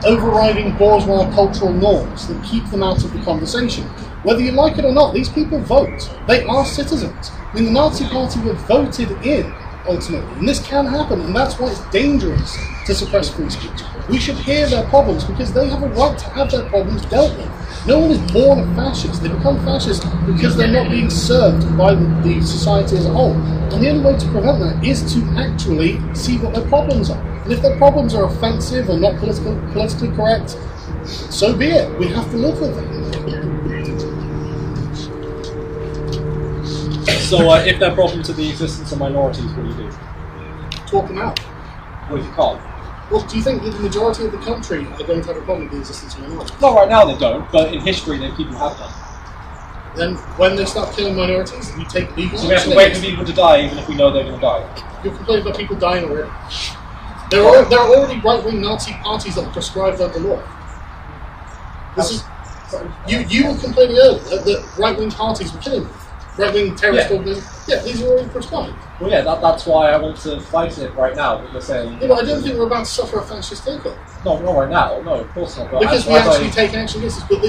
overriding bourgeois cultural norms that keep them out of the conversation. Whether you like it or not, these people vote. They are citizens. I mean, the Nazi Party were voted in ultimately. And this can happen, and that's why it's dangerous to suppress free speech. We should hear their problems because they have a right to have their problems dealt with. No one is born a fascist. They become fascist because they're not being served by the society as a whole. And the only way to prevent that is to actually see what their problems are. And if their problems are offensive or not politically correct, so be it. We have to live with it. So if there are problems with the existence of minorities, what do you do? Talk them out. What if you can't? Well, do you think that the majority of the country are going to have a problem with the existence of minorities? Not right now they don't, but in history people have done. Then when they start killing minorities, you take legal action. So we have to wait for people to die even if we know they're going to die. You're complaining about people dying already. There are already right-wing Nazi parties that are prescribed under law. You were complaining earlier that right-wing parties were killing them. Right-wing terrorist organizations. Yeah, these are already prescribed. Well, yeah, that's why I want to fight it right now. But you're saying. Yeah, but I don't think we're about to suffer a fascist takeover. No, not right now. No, of course not. But because we actually take action against this. But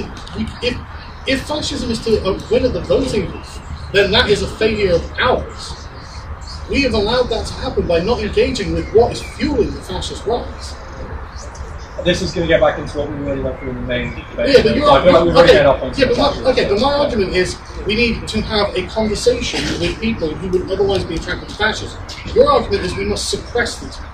if fascism is to win at the voting booth, then that is a failure of ours. We have allowed that to happen by not engaging with what is fueling the fascist rise. This is going to get back into what we really went through in the main debate. Yeah, but but my argument is we need to have a conversation with people who would otherwise be attracted to fascism. Your argument is we must suppress these people.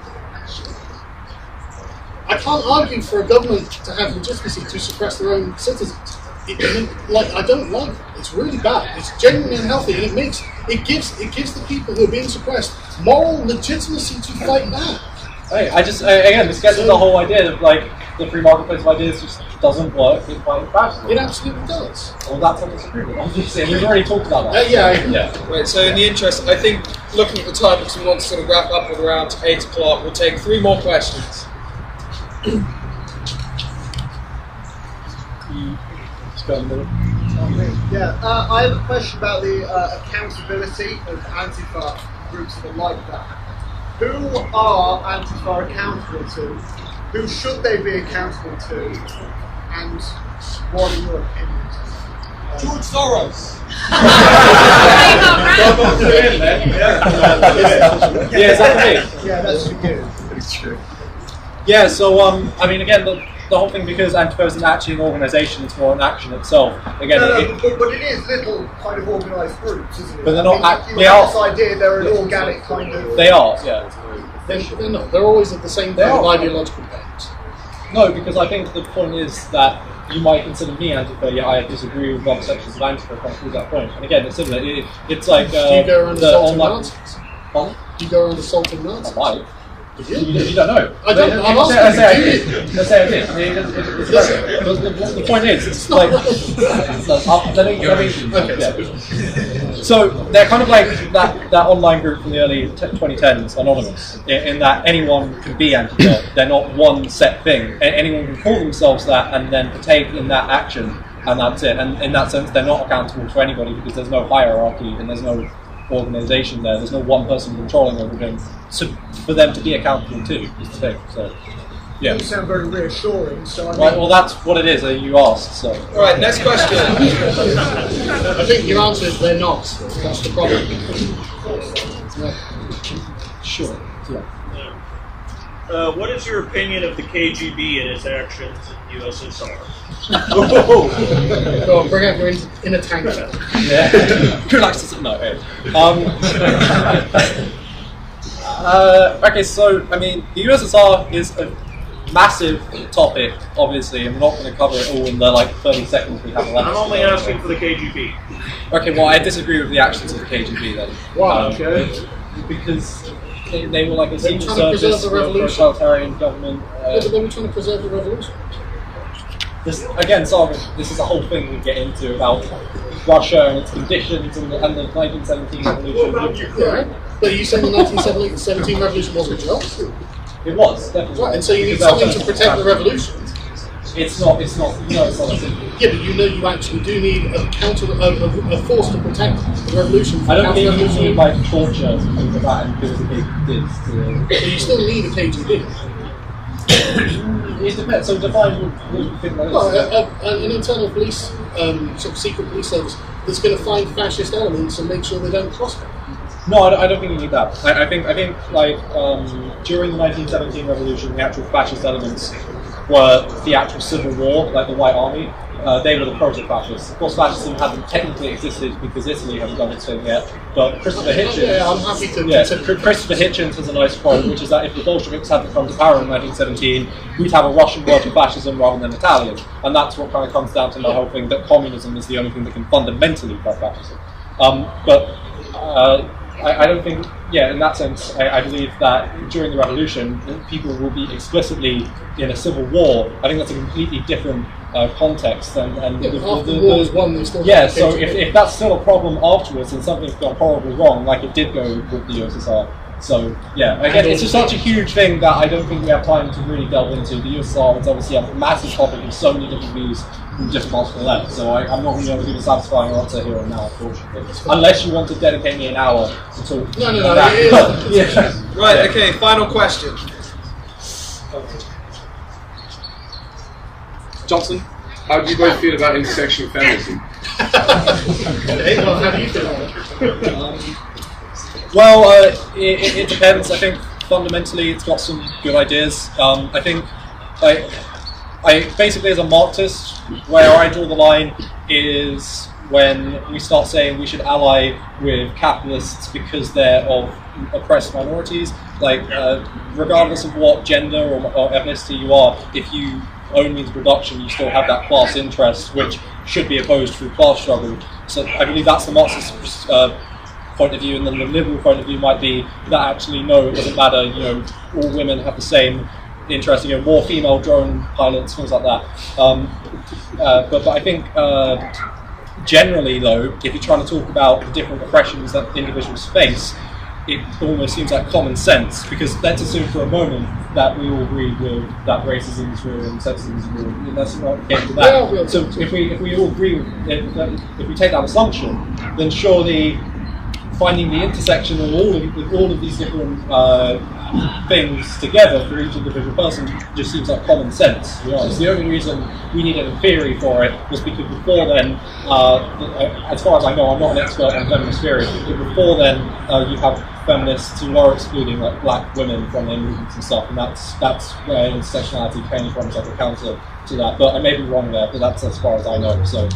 I can't argue for a government to have legitimacy to suppress their own citizens. I don't like it. It's really bad. It's genuinely unhealthy, and it gives the people who are being suppressed moral legitimacy to fight back. Hey, again, this gets to the whole idea of the free marketplace of ideas just doesn't work in fighting fascism. It absolutely does. Well, that's what disagreement, obviously, and we've already talked about that. Yeah. Right, so in the interest, I think, looking at the time, because we want to sort of wrap up at around 8 o'clock, we'll take 3 more questions. Yeah, I have a question about the accountability of Antifa groups that are like that. Who are Antifa accountable to? Who should they be accountable to? And what are your opinions? George Soros. Yeah, is that the Yeah, that's good. It's true. Yeah, so I mean, again, the whole thing, because Antifa isn't actually an organisation, it's more an action itself. Again, but it is little kind of organised groups, isn't it? But they're not. They are. This idea, they're an organic kind of. They are, yeah. They're not. They're always at the same kind of ideological bent. No, because I think the point is that you might consider me Antifa, yet I disagree with other sections of Antifa come through that point. And again, it's similar. It's like do you go around assaulting Nazis? Pardon? Do you go around assaulting Nazis? I might. You don't know. I don't. I say I did. The point is, it's like. So they're kind of like that online group from the early 2010s, Anonymous, in that anyone can be Antifa. They're not one set thing. Anyone can call themselves that and then partake in that action, and that's it. And in that sense, they're not accountable to anybody because there's no hierarchy and there's no organisation there. There's no one person controlling everything for them to be accountable to. Is the thing. So, yeah. You sound very reassuring. So Right. Well, that's what it is. You asked. So. All right. Next question. I think your answer is they're not. That's the problem. Sure. Yeah. What is your opinion of the KGB and its actions in USSR? Go on, bring out your inner tank. Yeah. Who likes to no? Okay, so I mean, the USSR is a massive topic, obviously, and we're not going to cover it all in the 30 seconds we have left. I'm only asking for the KGB. Okay, well, I disagree with the actions of the KGB then. Why? Because they were like a They were secret trying to preserve service the for a revolution. totalitarian government. Yeah, but they were trying to preserve the revolution. This is a whole thing we get into about Russia and its conditions and the 1917 revolution. Yeah. But are you saying the 1917 revolution wasn't just? It was, definitely. Right, and so you need something to protect the revolution. It's not. It's not. Yeah, but you actually do need a force to protect the revolution. I don't think you need torture to do that and do what the KGB did. So you still need a KGB. It depends. So define what you think that is. Well, an internal police, sort of secret police service that's going to find fascist elements and make sure they don't prosper. No, I don't think you need that. I think like during the 1917 revolution, the actual fascist elements were the actual civil war, like the White Army. They were the proto-fascists. Of course, fascism hadn't technically existed because Italy hadn't done its thing yet. But Christopher Hitchens, I'm happy to. Christopher Hitchens has a nice quote, which is that if the Bolsheviks had come to power in 1917, we'd have a Russian word for fascism rather than Italian, and that's what kind of comes down to the whole thing that communism is the only thing that can fundamentally fight fascism. I don't think, in that sense, I believe that during the revolution, people will be explicitly in a civil war. I think that's a completely different context. And after the war was won, they still so if that's still a problem afterwards, then something's gone horribly wrong, like it did go with the USSR. So, again, it's just such a huge thing that I don't think we have time to really delve into. The USSR is obviously a massive topic with so many different views from different parts of the left, so I'm not going to be able to give a satisfying answer here and now, unfortunately. Unless you want to dedicate me an hour to talk. No. Right, okay, final question. Johnson? How do you both feel about intersectional feminism? How do you feel about it? Well, it depends. I think fundamentally it's got some good ideas. I think I basically, as a Marxist, where I draw the line is when we start saying we should ally with capitalists because they're of oppressed minorities. Like, regardless of what gender or ethnicity you are, if you own means of production, you still have that class interest, which should be opposed through class struggle. So I believe that's the Marxist point of view, and then the liberal point of view might be that actually no, it doesn't matter. All women have the same interest. More female drone pilots, things like that. But I think generally, though, if you're trying to talk about the different oppressions that individuals face, it almost seems like common sense, because let's assume for a moment that we all agree with that racism is real and sexism is real, and let's not get into that. So if we all agree, if we take that assumption, then surely finding the intersection of all of these different things together for each individual person just seems like common sense. It's the only reason we needed a theory for it was because before then, as far as I know, I'm not an expert on feminist theory, but before then you have feminists who are excluding like black women from their movements and stuff, and that's where intersectionality came from as like a counter to that. But I may be wrong there, but that's as far as I know. So.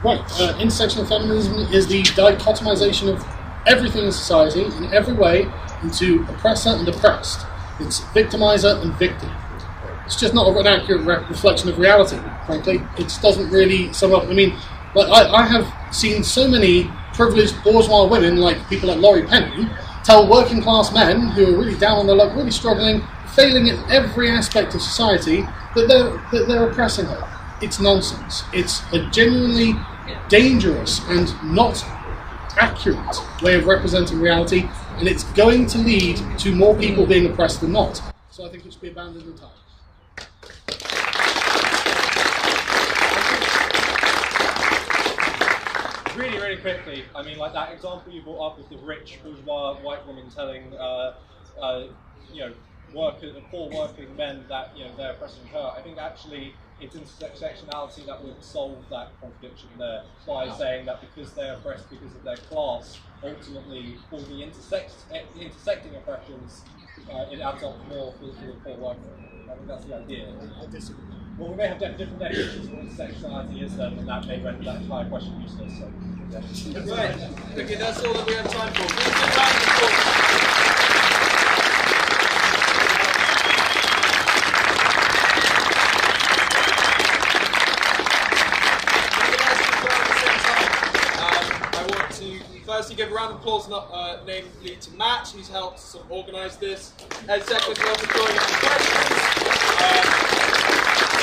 Right, intersectional feminism is the dichotomization of everything in society, in every way, into oppressor and oppressed. It's victimizer and victim. It's just not an accurate reflection of reality, frankly. It doesn't really sum up. I mean, I have seen so many privileged bourgeois women, like people like Laurie Penny, tell working class men who are really down on their luck, really struggling, failing in every aspect of society, that they're oppressing her. It's nonsense. It's a genuinely dangerous and not accurate way of representing reality, and it's going to lead to more people being oppressed than not. So I think it should be abandoned entirely. Really quickly, I mean, like that example you brought up with the rich bourgeois white woman telling, poor working men that they're oppressing her. I think actually it's intersectionality that would solve that contradiction there by saying that because they're oppressed because of their class, ultimately all the intersecting oppressions, it adds up more for the poor worker. I think that's the idea. I disagree. Well, we may have different definitions of what intersectionality is then, and that may render that entire question useless. So, Right. Okay, that's all that we have time for. Firstly, give a round of applause, namely to Matt, who's helped sort of organise this. And second, as well for joining us for questions. And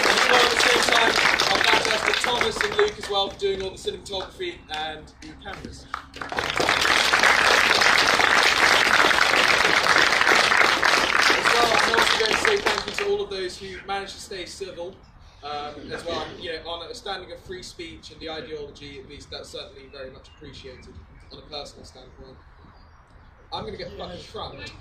as well, at the same time, our fantastic Thomas and Luke as well for doing all the cinematography and the cameras. As well, I'm also going to say thank you to all of those who managed to stay civil. As well, on a standing of free speech and the ideology, at least that's certainly very much appreciated on a personal standpoint. I'm going to get fucking trumped.